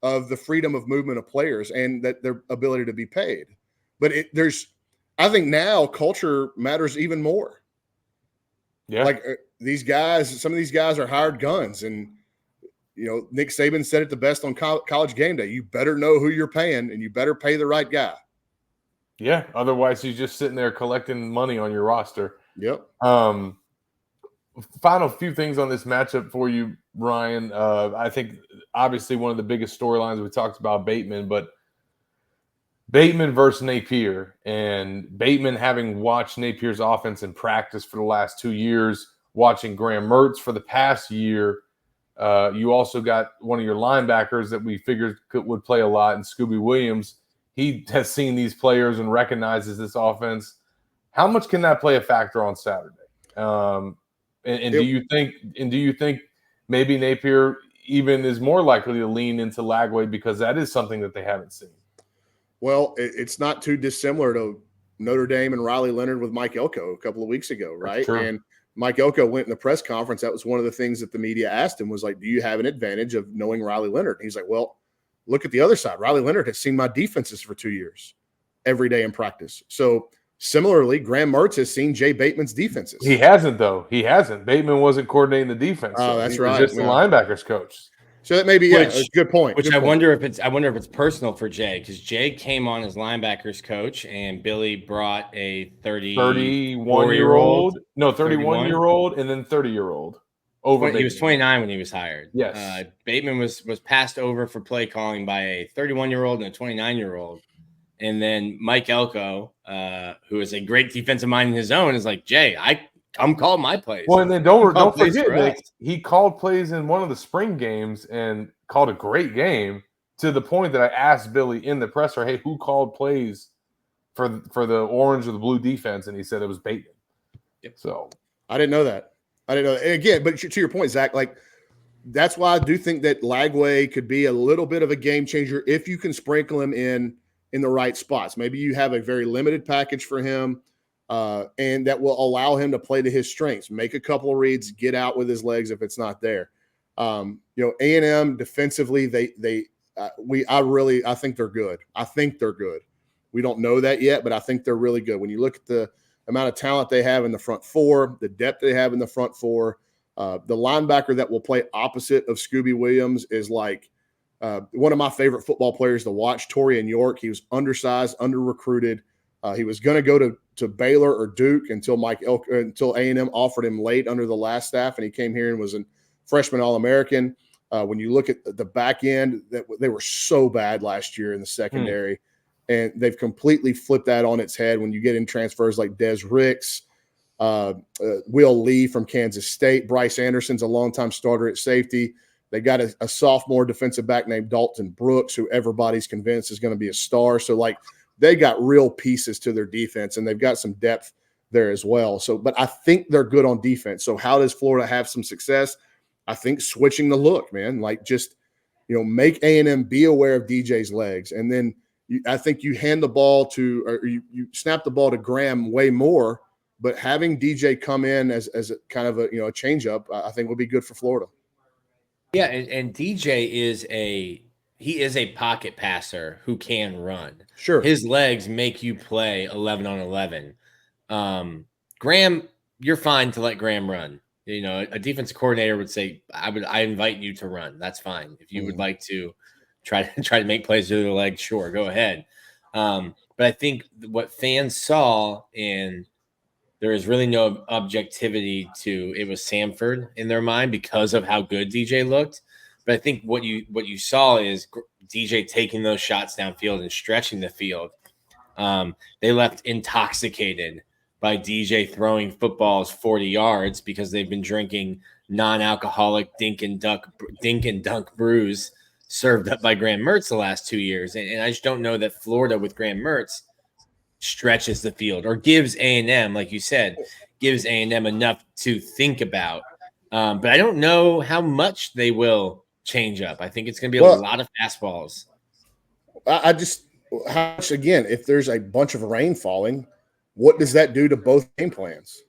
of the freedom of movement of players and that their ability to be paid. But I think now culture matters even more. Yeah. Like some of these guys are hired guns, and Nick Saban said it the best on College Game Day. You better know who you're paying, and you better pay the right guy. Yeah. Otherwise, he's just sitting there collecting money on your roster. Yep. Final few things on this matchup for you, Ryan. I think obviously one of the biggest storylines we talked about Bateman, but Bateman versus Napier, and Bateman having watched Napier's offense in practice for the last 2 years, watching Graham Mertz for the past year. You also got one of your linebackers that we figured would play a lot in Scooby Williams. He has seen these players and recognizes this offense. How much can that play a factor on Saturday? Do you think maybe Napier, even is more likely to lean into Lagway because that is something that they haven't seen. Well, it's not too dissimilar to Notre Dame and Riley Leonard with Mike Elko a couple of weeks ago, right? And Mike Elko went in the press conference. That was one of the things that the media asked him was like, do you have an advantage of knowing Riley Leonard? And he's like, well, look at the other side. Riley Leonard has seen my defenses for 2 years every day in practice. So similarly, Graham Mertz has seen Jay Bateman's defenses. He hasn't, though. He hasn't. Bateman wasn't coordinating the defense. Oh, that's he was right. just the linebackers coach. So that may be a good point. Which I wonder if it's personal for Jay, because Jay came on as linebackers coach and Billy brought a 31-year-old, no, 31-year-old, and then 30-year-old. He was 29 when he was hired. Yes. Bateman was passed over for play calling by a 31-year-old and a 29-year-old. And then Mike Elko, who is a great defensive mind in his own, is like, Jay, I'm calling my plays. Well, and then don't forget, Nick, he called plays in one of the spring games and called a great game to the point that I asked Billy in the presser, hey, who called plays for the orange or the blue defense? And he said it was Bateman. Yep. So I didn't know that. And again, but to your point, Zach, like that's why I do think that Lagway could be a little bit of a game changer if you can sprinkle him in the right spots. Maybe you have a very limited package for him. And that will allow him to play to his strengths, make a couple of reads, get out with his legs if it's not there. A&M defensively, I think they're good. I think they're good. We don't know that yet, but I think they're really good. When you look at the amount of talent they have in the front four, the depth they have in the front four, the linebacker that will play opposite of Scooby Williams is like one of my favorite football players to watch, Torian York. He was undersized, under-recruited. He was going to go to Baylor or Duke until A&M offered him late under the last staff, and he came here and was a freshman All-American. When you look at the back end, they were so bad last year in the secondary, and they've completely flipped that on its head when you get in transfers like Des Ricks, Will Lee from Kansas State, Bryce Anderson's a longtime starter at safety. They got a sophomore defensive back named Dalton Brooks, who everybody's convinced is going to be a star. So, like, they got real pieces to their defense, and they've got some depth there as well. So, but I think they're good on defense. So how does Florida have some success? I think switching the look, man, like just, make A&M be aware of DJ's legs. And then I think you hand the ball or you snap the ball to Graham way more, but having DJ come in as a kind of a change up, I think will be good for Florida. Yeah. And DJ is a pocket passer who can run. Sure. His legs make you play 11 on 11. Graham, you're fine to let Graham run. A defensive coordinator would say, I invite you to run. That's fine. If you would like to try to make plays with your legs, sure, go ahead. But I think what fans saw, and there is really no objectivity to it, was Samford in their mind because of how good DJ looked. But I think what you saw is DJ taking those shots downfield and stretching the field. They left intoxicated by DJ throwing footballs 40 yards because they've been drinking non-alcoholic dink and dunk brews served up by Graham Mertz the last 2 years. And I just don't know that Florida with Graham Mertz stretches the field or gives A&M, like you said, gives A&M enough to think about. But I don't know how much they will change up. I think it's going to be a lot of fastballs. Again, if there's a bunch of rain falling, what does that do to both game plans?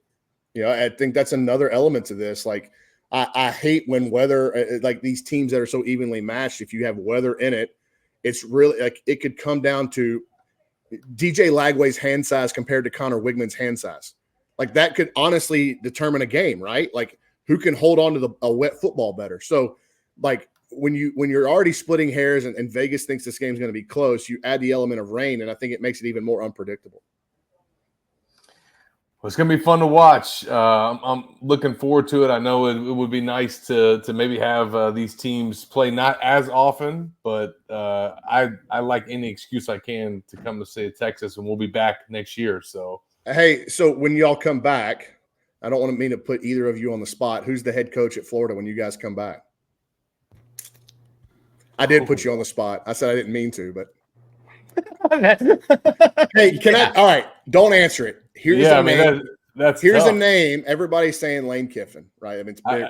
I think that's another element to this. Like, I hate when weather, like these teams that are so evenly matched, if you have weather in it, it's really like it could come down to DJ Lagway's hand size compared to Connor Wigman's hand size. Like, that could honestly determine a game, right? Like, who can hold on to a wet football better? So, like, when you're already splitting hairs and Vegas thinks this game's going to be close, you add the element of rain, and I think it makes it even more unpredictable. Well, it's going to be fun to watch. I'm looking forward to it. I know it would be nice to maybe have these teams play not as often, but I like any excuse I can to come to the state of Texas, and we'll be back next year. So, hey, so when y'all come back, I don't want to mean to put either of you on the spot. Who's the head coach at Florida when you guys come back? I did put you on the spot. I said I didn't mean to, but hey, all right, don't answer it. Here's a name. Here's a name. Everybody's saying Lane Kiffin, right? I mean, it's big.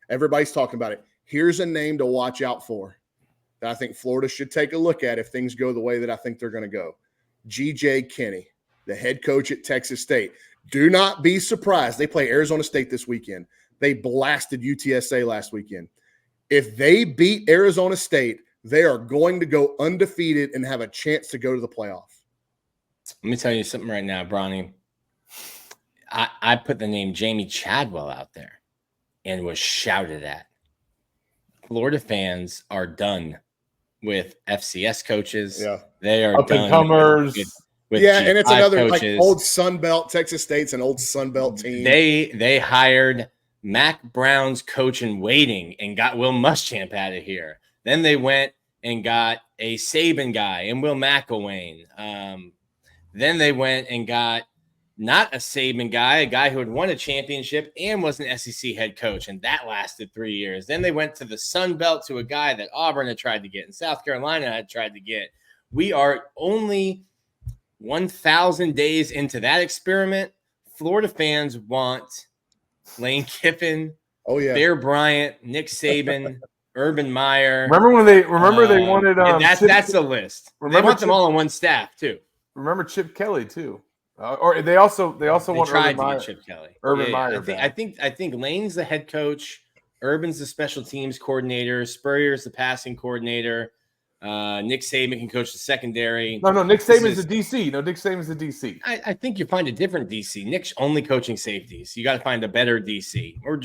Everybody's talking about it. Here's a name to watch out for that I think Florida should take a look at if things go the way that I think they're going to go. G.J. Kinney, the head coach at Texas State. Do not be surprised. They play Arizona State this weekend. They blasted UTSA last weekend. If they beat Arizona State, they are going to go undefeated and have a chance to go to the playoff. Let me tell you something right now, Bronny. I put the name Jamie Chadwell out there and was shouted at. Florida fans are done with FCS coaches. Yeah. They are Up and done comers. with And it's another coaches. like old Sun Belt. Texas State's an old Sun Belt team. They hired Mac Brown's coach in waiting and got Will Muschamp out of here. Then they went and got a Saban guy and Will McElwain. Then they went and got not a Saban guy, a guy who had won a championship and was an SEC head coach, and that lasted 3 years. Then they went to the Sun Belt to a guy that Auburn had tried to get and South Carolina had tried to get. We are only 1,000 days into that experiment. Florida fans want Lane Kiffin, Bear Bryant, Nick Saban, Urban Meyer. Remember they wanted that's the list. They want them all on one staff too. Remember Chip Kelly too, or they also want tried Urban to Meyer. get Chip Kelly. Urban Meyer. I think Lane's the head coach. Urban's the special teams coordinator. Spurrier's the passing coordinator. Nick Saban can coach the secondary. No, Nick Saban's the DC. No, Nick Saban's the DC. I think you find a different DC. Nick's only coaching safeties. You got to find a better DC. We're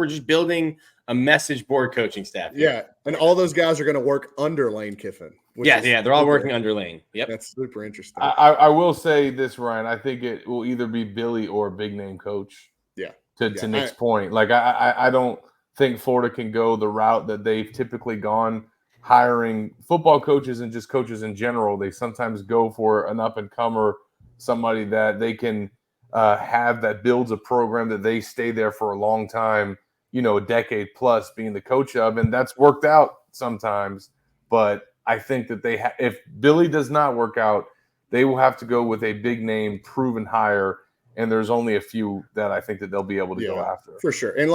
just building a message board coaching staff here. Yeah, and all those guys are going to work under Lane Kiffin. They're all working under Lane. Yep, that's super interesting. I will say this, Ryan. I think it will either be Billy or a big name coach. Yeah. To Nick's point, like I don't think Florida can go the route that they've typically gone, hiring football coaches and just coaches in general. They sometimes go for an up and comer, somebody that they can have that builds a program that they stay there for a long time. A decade plus being the coach of, and that's worked out sometimes. But I think that if Billy does not work out, they will have to go with a big name, proven hire, and there's only a few that I think that they'll be able to go after. For sure. And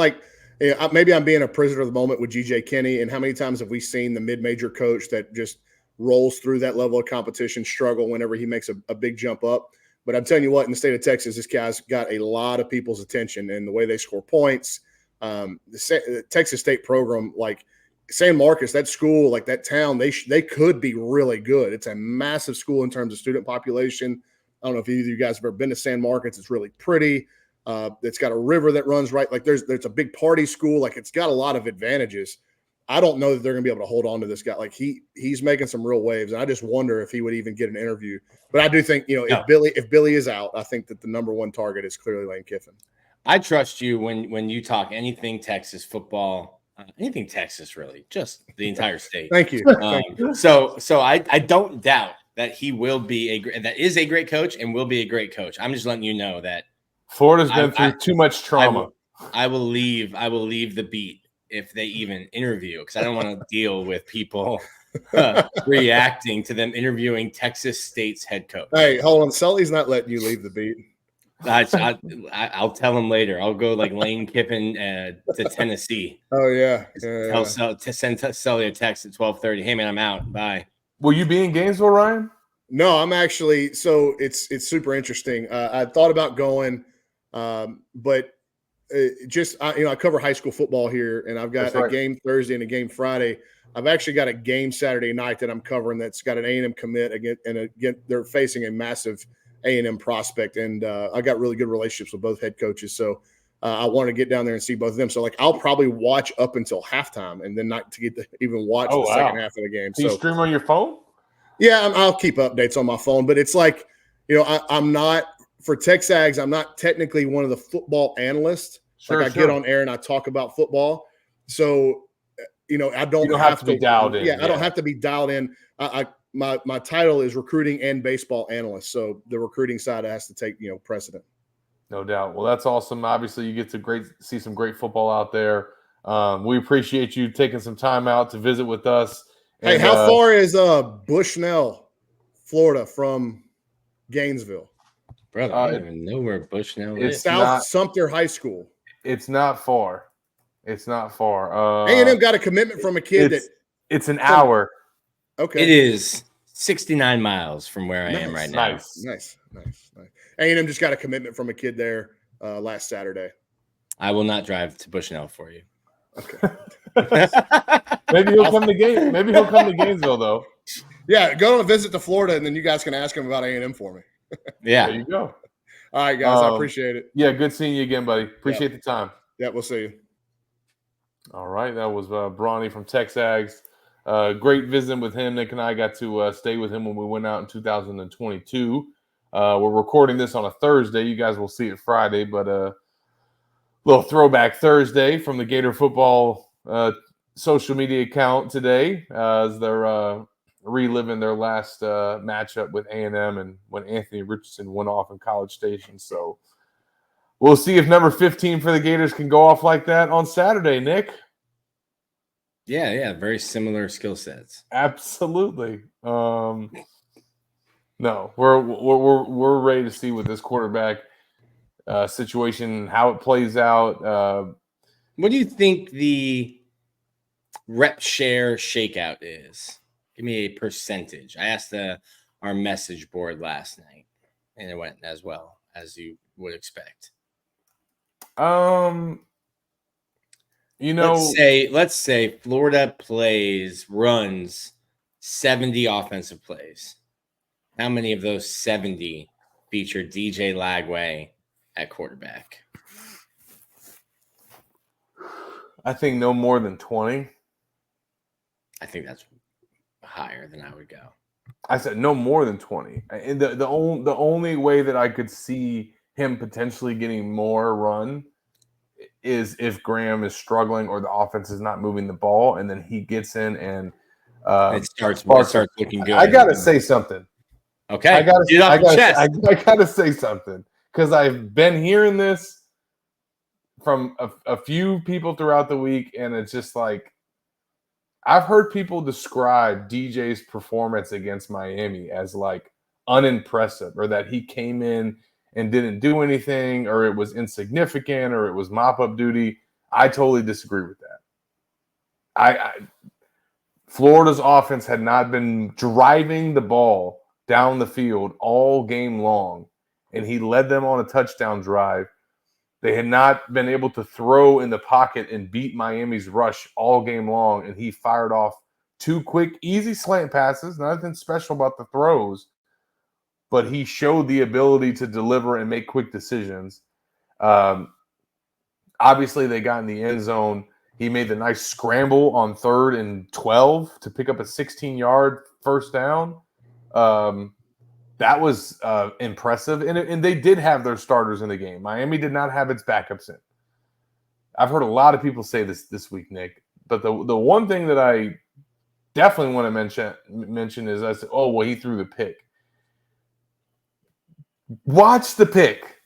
maybe I'm being a prisoner of the moment with G.J. Kinney, and how many times have we seen the mid-major coach that just rolls through that level of competition struggle whenever he makes a big jump up? But I'm telling you what, in the state of Texas, this guy's got a lot of people's attention, and the way they score points – the Texas State program, like San Marcos, that school, like that town, they could be really good. It's a massive school in terms of student population. I don't know if either of you guys have ever been to San Marcos. It's really pretty. It's got a river that runs right. Like there's a big party school. Like it's got a lot of advantages. I don't know that they're going to be able to hold on to this guy. Like he's making some real waves, and I just wonder if he would even get an interview. But I do think if Billy is out, I think that the number one target is clearly Lane Kiffin. I trust you when you talk anything Texas football, anything Texas really, just the entire state. Thank you. So I don't doubt that he will be that is a great coach and will be a great coach. I'm just letting you know that Florida's been through too much trauma. I will leave the beat if they even interview, because I don't want to deal with people reacting to them interviewing Texas State's head coach. Hey, hold on. Sully's not letting you leave the beat. I'll tell him later. I'll go like Lane Kiffin to Tennessee. Oh yeah. Send Sully a text at 12:30. Hey man, I'm out. Bye. Will you be in Gainesville, Ryan? No, I'm actually. So it's super interesting. I thought about going, but I cover high school football here, and I've got a game Thursday and a game Friday. I've actually got a game Saturday night that I'm covering that's got an A&M commit again, they're facing a massive A&M prospect, and I got really good relationships with both head coaches, so I want to get down there and see both of them. So I'll probably watch up until halftime, and then not to get to even watch the second half of the game. Do you stream on your phone? Yeah, I'll keep updates on my phone, but it's like, I'm not for TexAgs. I'm not technically one of the football analysts. I get on air and I talk about football, so I don't have to be dialed in. Yeah, I don't have to be dialed in. My title is recruiting and baseball analyst, so the recruiting side has to take precedent. No doubt. Well, that's awesome. Obviously, you get to see some great football out there. We appreciate you taking some time out to visit with us. Hey, how far is Bushnell, Florida, from Gainesville? Brother, I don't even know where Bushnell is. South Sumter High School. It's not far. It's not far. A&M got a commitment from a kid it's an hour. Okay. It is 69 miles from where I am right now. Nice. A&M just got a commitment from a kid there last Saturday. I will not drive to Bushnell for you. Okay. Maybe he'll come to Gainesville though. Yeah, go on a visit to Florida, and then you guys can ask him about A&M for me. Yeah. There you go. All right, guys. I appreciate it. Yeah, good seeing you again, buddy. Appreciate the time. Yeah, we'll see you. All right, that was Bronny from Texags. Great visiting with him. Nick and I got to stay with him when we went out in 2022. We're recording this on a Thursday. You guys will see it Friday, but little throwback Thursday from the Gator football social media account today as they're reliving their last matchup with A&M and when Anthony Richardson went off in College Station. So we'll see if number 15 for the Gators can go off like that on Saturday, Nick. Yeah, very similar skill sets. Absolutely. No, we're ready to see what this quarterback situation, how it plays out. What do you think the rep share shakeout is? Give me a percentage. I asked our message board last night, and it went as well as you would expect. Let's say Florida runs 70 offensive plays. How many of those 70 feature DJ Lagway at quarterback? I think no more than 20. I think that's higher than I would go. I said no more than 20. And the only way that I could see him potentially getting more run is if Graham is struggling or the offense is not moving the ball, and then he gets in and it starts looking good. I gotta say something. Okay, I gotta say something because I've been hearing this from a few people throughout the week, and it's just like I've heard people describe DJ's performance against Miami as like unimpressive, or that he came in and didn't do anything, or it was insignificant, or it was mop-up duty. I totally disagree with that. Florida's offense had not been driving the ball down the field all game long, and he led them on a touchdown drive. They had not been able to throw in the pocket and beat Miami's rush all game long, and he fired off 2 quick, easy slant passes, nothing special about the throws, but he showed the ability to deliver and make quick decisions. Obviously, they got in the end zone. He made the nice scramble on 3rd and 12 to pick up a 16-yard first down. That was impressive. And they did have their starters in the game. Miami did not have its backups in. I've heard a lot of people say this week, Nick. But the one thing that I definitely want to mention is I said, he threw the pick. Watch the pick.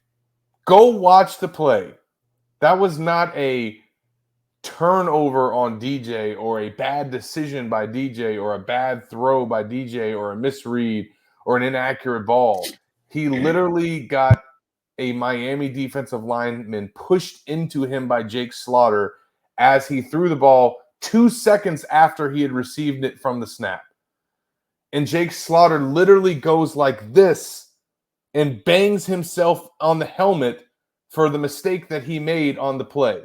Go watch the play. That was not a turnover on DJ or a bad decision by DJ or a bad throw by DJ or a misread or an inaccurate ball. He literally got a Miami defensive lineman pushed into him by Jake Slaughter as he threw the ball 2 seconds after he had received it from the snap. And Jake Slaughter literally goes like this and bangs himself on the helmet for the mistake that he made on the play.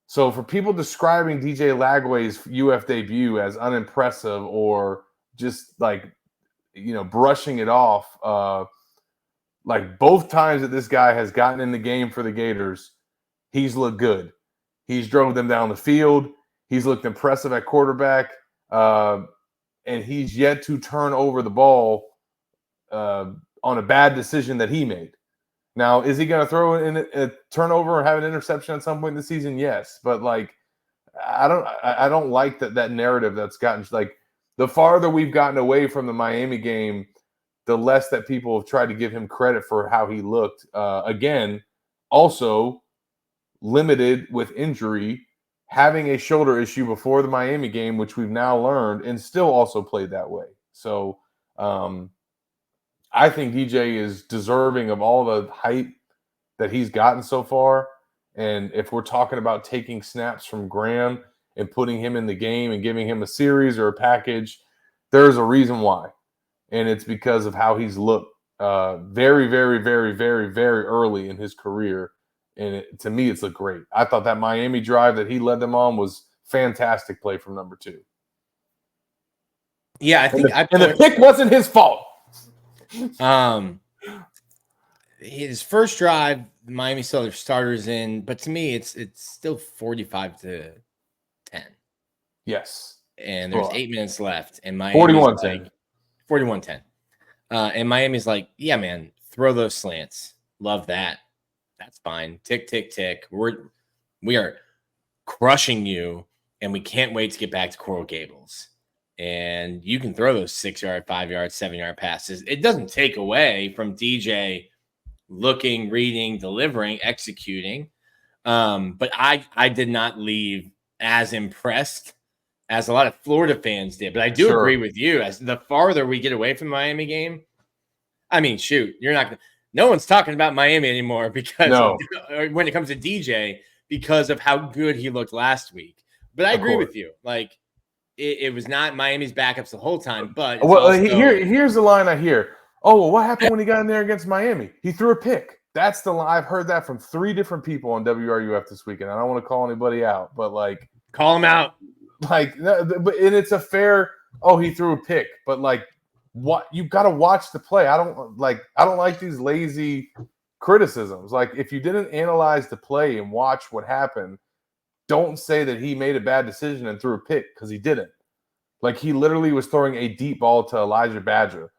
So for people describing DJ Lagway's UF debut as unimpressive or just brushing it off, like both times that this guy has gotten in the game for the Gators, he's looked good. He's drove them down the field. He's looked impressive at quarterback, and he's yet to turn over the ball on a bad decision that he made. Now, is he going to throw in a turnover or have an interception at some point in the season? Yes, but I don't like that narrative that's gotten the farther we've gotten away from the Miami game, the less that people have tried to give him credit for how he looked. Again, also limited with injury, having a shoulder issue before the Miami game, which we've now learned, and still also played that way. So I think DJ is deserving of all the hype that he's gotten so far. And if we're talking about taking snaps from Graham and putting him in the game and giving him a series or a package, there's a reason why. And it's because of how he's looked very, very, very, very, very early in his career. And to me, it's looked great. I thought that Miami drive that he led them on was fantastic play from number 2. Yeah, I think and the pick wasn't his fault. His first drive, Miami still have starters in, but to me, it's still 45-10. Yes. And there's 8 minutes left, and Miami's 41-10. 41-10. And Miami's like, yeah, man, throw those slants. Love that. That's fine. Tick, tick, tick. We are crushing you, and we can't wait to get back to Coral Gables. And you can throw those 6-yard, 5-yard, 7-yard passes. It doesn't take away from DJ looking, reading, delivering, executing. But I did not leave as impressed as a lot of Florida fans did. But I do agree with you. As the farther we get away from the Miami game, I mean, shoot, no one's talking about Miami anymore because when it comes to DJ, because of how good he looked last week. But I agree with you. Like, it was not Miami's backups the whole time, but here's the line I hear. Oh, well, what happened when he got in there against Miami? He threw a pick. That's the line. I've heard that from 3 different people on WRUF this weekend. I don't want to call anybody out, but like, call him out. Like, and it's a fair. Oh, he threw a pick, but like, what you got to watch the play. I don't like these lazy criticisms. Like, if you didn't analyze the play and watch what happened, don't say that he made a bad decision and threw a pick, because he didn't. Like, he literally was throwing a deep ball to Elijah Badger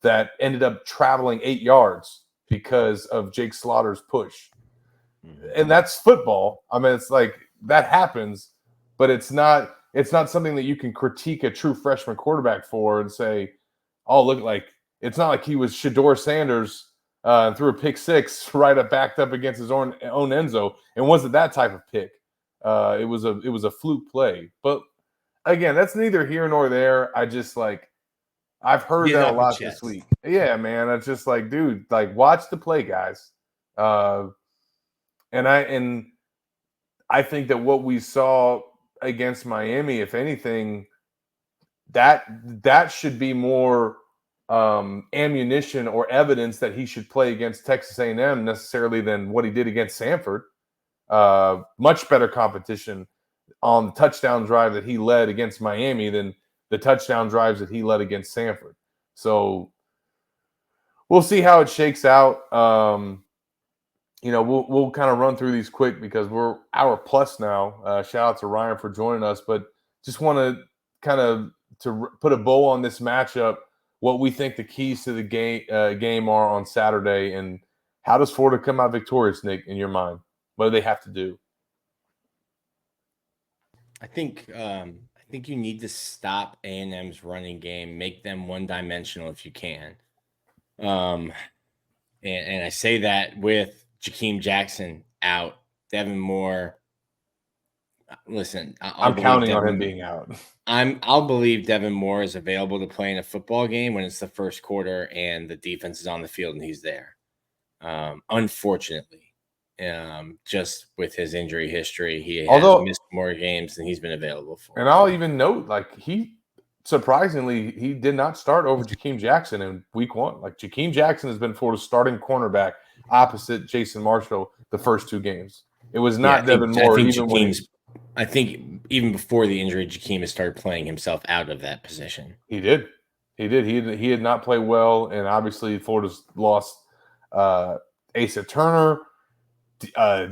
that ended up traveling 8 yards because of Jake Slaughter's push. And that's football. I mean, it's like, that happens, but it's not something that you can critique a true freshman quarterback for and say, oh, look, like, it's not like he was Shedeur Sanders and threw a pick 6 right up, backed up against his own end zone. It wasn't that type of pick. It was a fluke play. But again, that's neither here nor there. I just, like, I've heard that a lot this week. Yeah, man. It's just like, dude, like, watch the play, guys. And I think that what we saw against Miami, if anything, that should be more ammunition or evidence that he should play against Texas A&M necessarily than what he did against Samford. Much better competition on the touchdown drive that he led against Miami than the touchdown drives that he led against Samford. So we'll see how it shakes out. We'll kind of run through these quick because we're hour plus now. Shout out to Ryan for joining us, but just want to kind of to put a bow on this matchup, what we think the keys to the game are on Saturday, and how does Florida come out victorious, Nick, in your mind? What do they have to do? I think you need to stop A&M's running game, make them one-dimensional if you can. And I say that with Jakeem Jackson out, Devin Moore. Listen, I'm counting on him being out. I'll believe Devin Moore is available to play in a football game when it's the first quarter and the defense is on the field and he's there. Unfortunately, just with his injury history, he has missed more games than he's been available for. And I'll even note, like, he did not start over Jakeem Jackson in week 1. Like, Jakeem Jackson has been Florida's starting cornerback opposite Jason Marshall the first 2 games. It was not Devin Moore. I think even before the injury, Jakeem has started playing himself out of that position. He did. He had not played well, and obviously Florida's lost Asa Turner.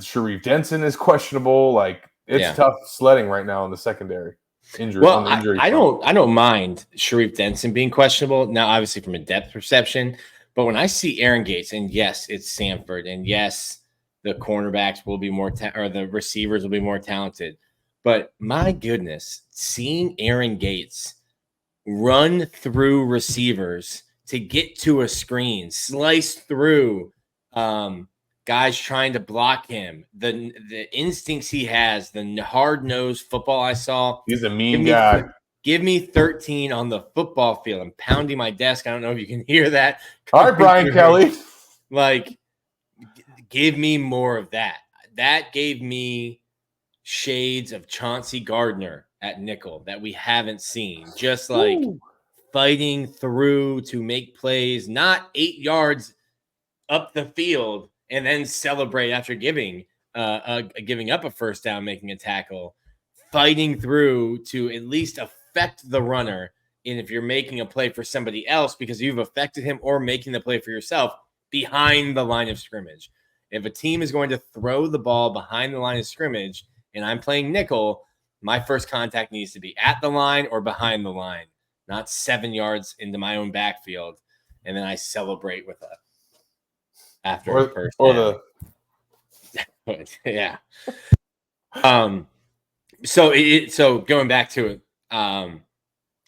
Sharif Denson is questionable. Like, it's tough sledding right now in the secondary. I don't mind Sharif Denson being questionable now, obviously from a depth perception, but when I see Aaron Gates, and yes, it's Samford, and yes, the cornerbacks will be more or the receivers will be more talented, but my goodness, seeing Aaron Gates run through receivers to get to a screen, slice through guys trying to block him, the instincts he has, the hard-nosed football I saw. He's a mean guy. Give me 13 on the football field. I'm pounding my desk. I don't know if you can hear that. All right, Brian Kelly. Like, give me more of that. that gave me shades of Chauncey Gardner at nickel that we haven't seen. Just like fighting through to make plays, not 8 yards up the field and then celebrate after giving up a first down, making a tackle, fighting through to at least affect the runner. And if you're making a play for somebody else because you've affected him, or making the play for yourself behind the line of scrimmage. If a team is going to throw the ball behind the line of scrimmage and I'm playing nickel, my first contact needs to be at the line or behind the line, not 7 yards into my own backfield. And then I celebrate with after a first down. Yeah. So going back to it,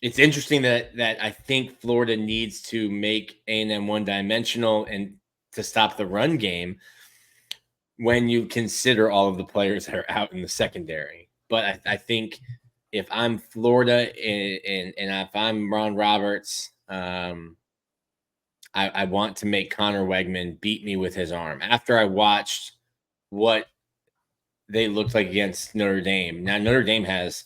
it's interesting that I think Florida needs to make A&M one-dimensional and to stop the run game when you consider all of the players that are out in the secondary. But I think if I'm Florida and if I'm Ron Roberts, I want to make Connor Wegman beat me with his arm. After I watched what they looked like against Notre Dame. Now, Notre Dame has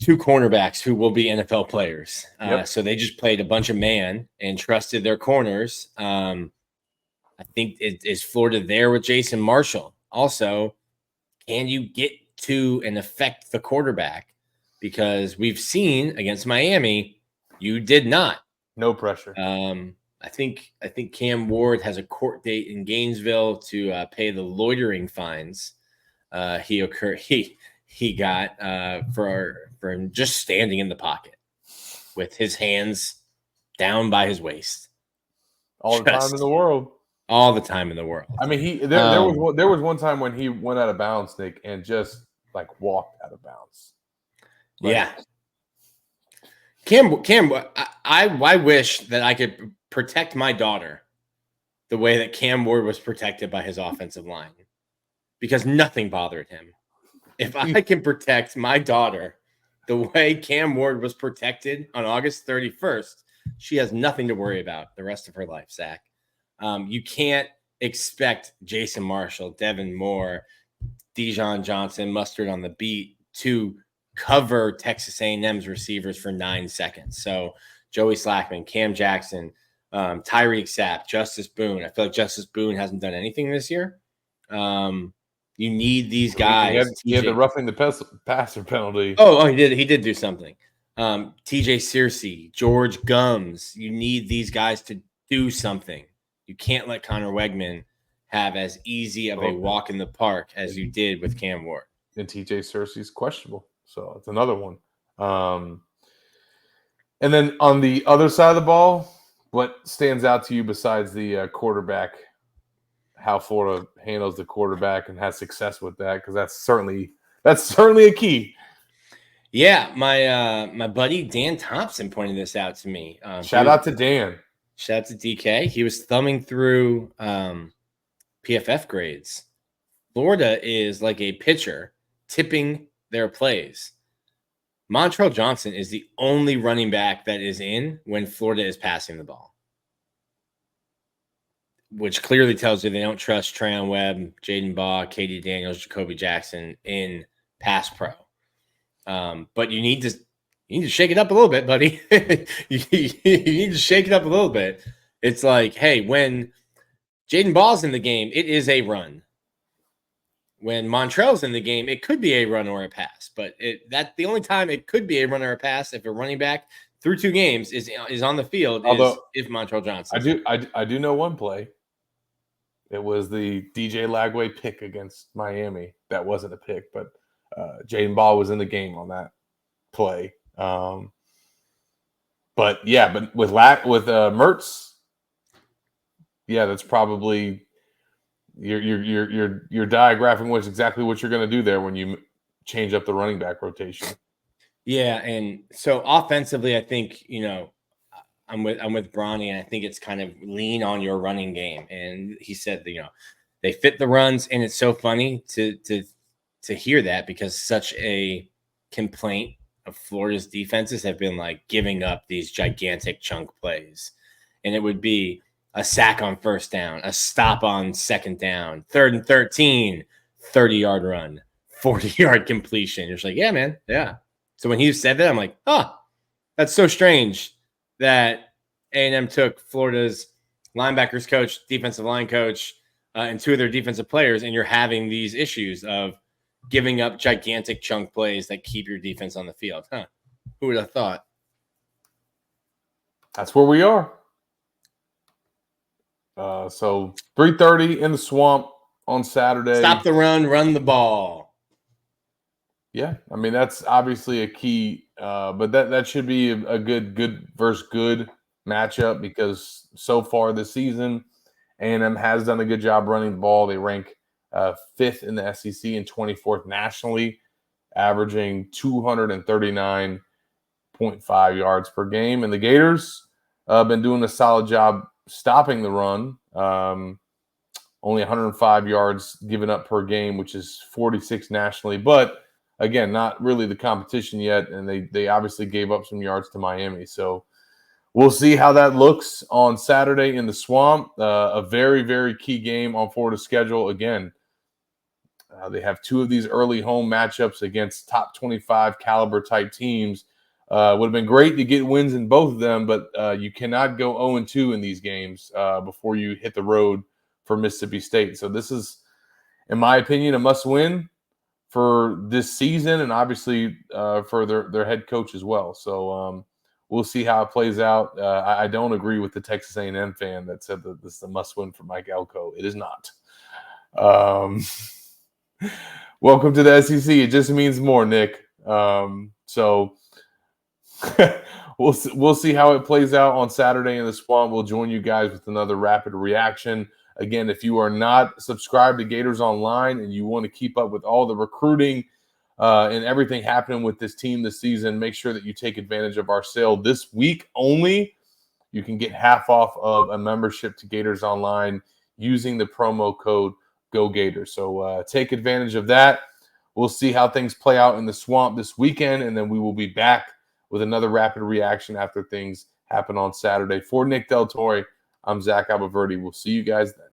2 cornerbacks who will be NFL players. So they just played a bunch of man and trusted their corners. I think is Florida there with Jason Marshall. Also, can you get to and affect the quarterback? Because we've seen against Miami, you did not. No pressure. I think Cam Ward has a court date in Gainesville to pay the loitering fines he got for him just standing in the pocket with his hands down by his waist. All the time in the world. All the time in the world. I mean, there was one time when he went out of bounds, Nick, and just like walked out of bounds. Yeah. Cam, I wish that I could protect my daughter the way that Cam Ward was protected by his offensive line, because nothing bothered him. If I can protect my daughter the way Cam Ward was protected on August 31st, she has nothing to worry about the rest of her life, Zach. You can't expect Jason Marshall, Devin Moore, Dijon Johnson, Mustard on the beat to cover Texas A&M's receivers for 9 seconds. So Joey Slackman, Cam Jackson, Tyreek Sapp, Justice Boone. I feel like Justice Boone hasn't done anything this year. You need these guys. He had the roughing the passer penalty. Oh, he did. He did do something. TJ Searcy, George Gums. You need these guys to do something. You can't let Connor Wegman have as easy of a walk in the park as you did with Cam Ward. And TJ Searcy's questionable. So it's another one. And then on the other side of the ball, what stands out to you besides the quarterback, how Florida handles the quarterback and has success with that? Because that's certainly a key. Yeah, my buddy Dan Thompson pointed this out to me. Shout out to Dan. Shout out to DK. He was thumbing through PFF grades. Florida is like a pitcher tipping their plays. Montrell Johnson is the only running back that is in when Florida is passing the ball, which clearly tells you they don't trust Trayon Webb, Jaden Baugh, Katie Daniels, Jacoby Jackson in pass pro. But you need to shake it up a little bit, buddy. you need to shake it up a little bit. It's like, hey, when Jaden Ball's in the game, it is a run. When Montrell's in the game, it could be a run or a pass. But the only time it could be a run or a pass if a running back through 2 games is on the field is if Montrell Johnson. I do know one play. It was the DJ Lagway pick against Miami. That wasn't a pick, but Jaden Ball was in the game on that play. But with Mertz, yeah, that's probably you're diagraphing what's exactly what you're going to do there when you change up the running back rotation. Yeah, and so offensively, I think I'm with Bronny, and I think it's kind of lean on your running game. And he said that, they fit the runs, and it's so funny to hear that, because such a complaint of Florida's defenses have been like giving up these gigantic chunk plays. And it would be a sack on first down, a stop on second down, 3rd and 13, 30-yard run, 40-yard completion. You're just like, yeah, man. Yeah. So when he said that, I'm like, that's so strange that A&M took Florida's linebackers coach, defensive line coach, and 2 of their defensive players, and you're having these issues of giving up gigantic chunk plays that keep your defense on the field. Who would have thought? That's where we are. So 3:30 in the Swamp on Saturday. Stop the run, run the ball. Yeah, I mean that's obviously a key, but that should be a good versus good matchup because so far this season, A&M has done a good job running the ball. They rank 5th in the SEC and 24th nationally, averaging 239.5 yards per game. And the Gators have been doing a solid job stopping the run. Only 105 yards given up per game, which is 46 nationally. But again, not really the competition yet, and they obviously gave up some yards to Miami. So we'll see how that looks on Saturday in the Swamp. A very, very key game on Florida's schedule. Again, they have 2 of these early home matchups against top 25 caliber type teams. Would have been great to get wins in both of them, but you cannot go 0-2 in these games before you hit the road for Mississippi State. So this is, in my opinion, a must-win for this season and obviously for their head coach as well. So we'll see how it plays out. I don't agree with the Texas A&M fan that said that this is a must-win for Mike Elko. It is not. Welcome to the SEC. It just means more, Nick. So we'll see how it plays out on Saturday in the Swamp. We'll join you guys with another rapid reaction. Again, if you are not subscribed to Gators Online and you want to keep up with all the recruiting and everything happening with this team this season, make sure that you take advantage of our sale this week only. You can get half off of a membership to Gators Online using the promo code GOGators. So take advantage of that. We'll see how things play out in the Swamp this weekend, and then we will be back with another rapid reaction after things happen on Saturday. For Nick Del Torre, I'm Zach Albaverdi. We'll see you guys then.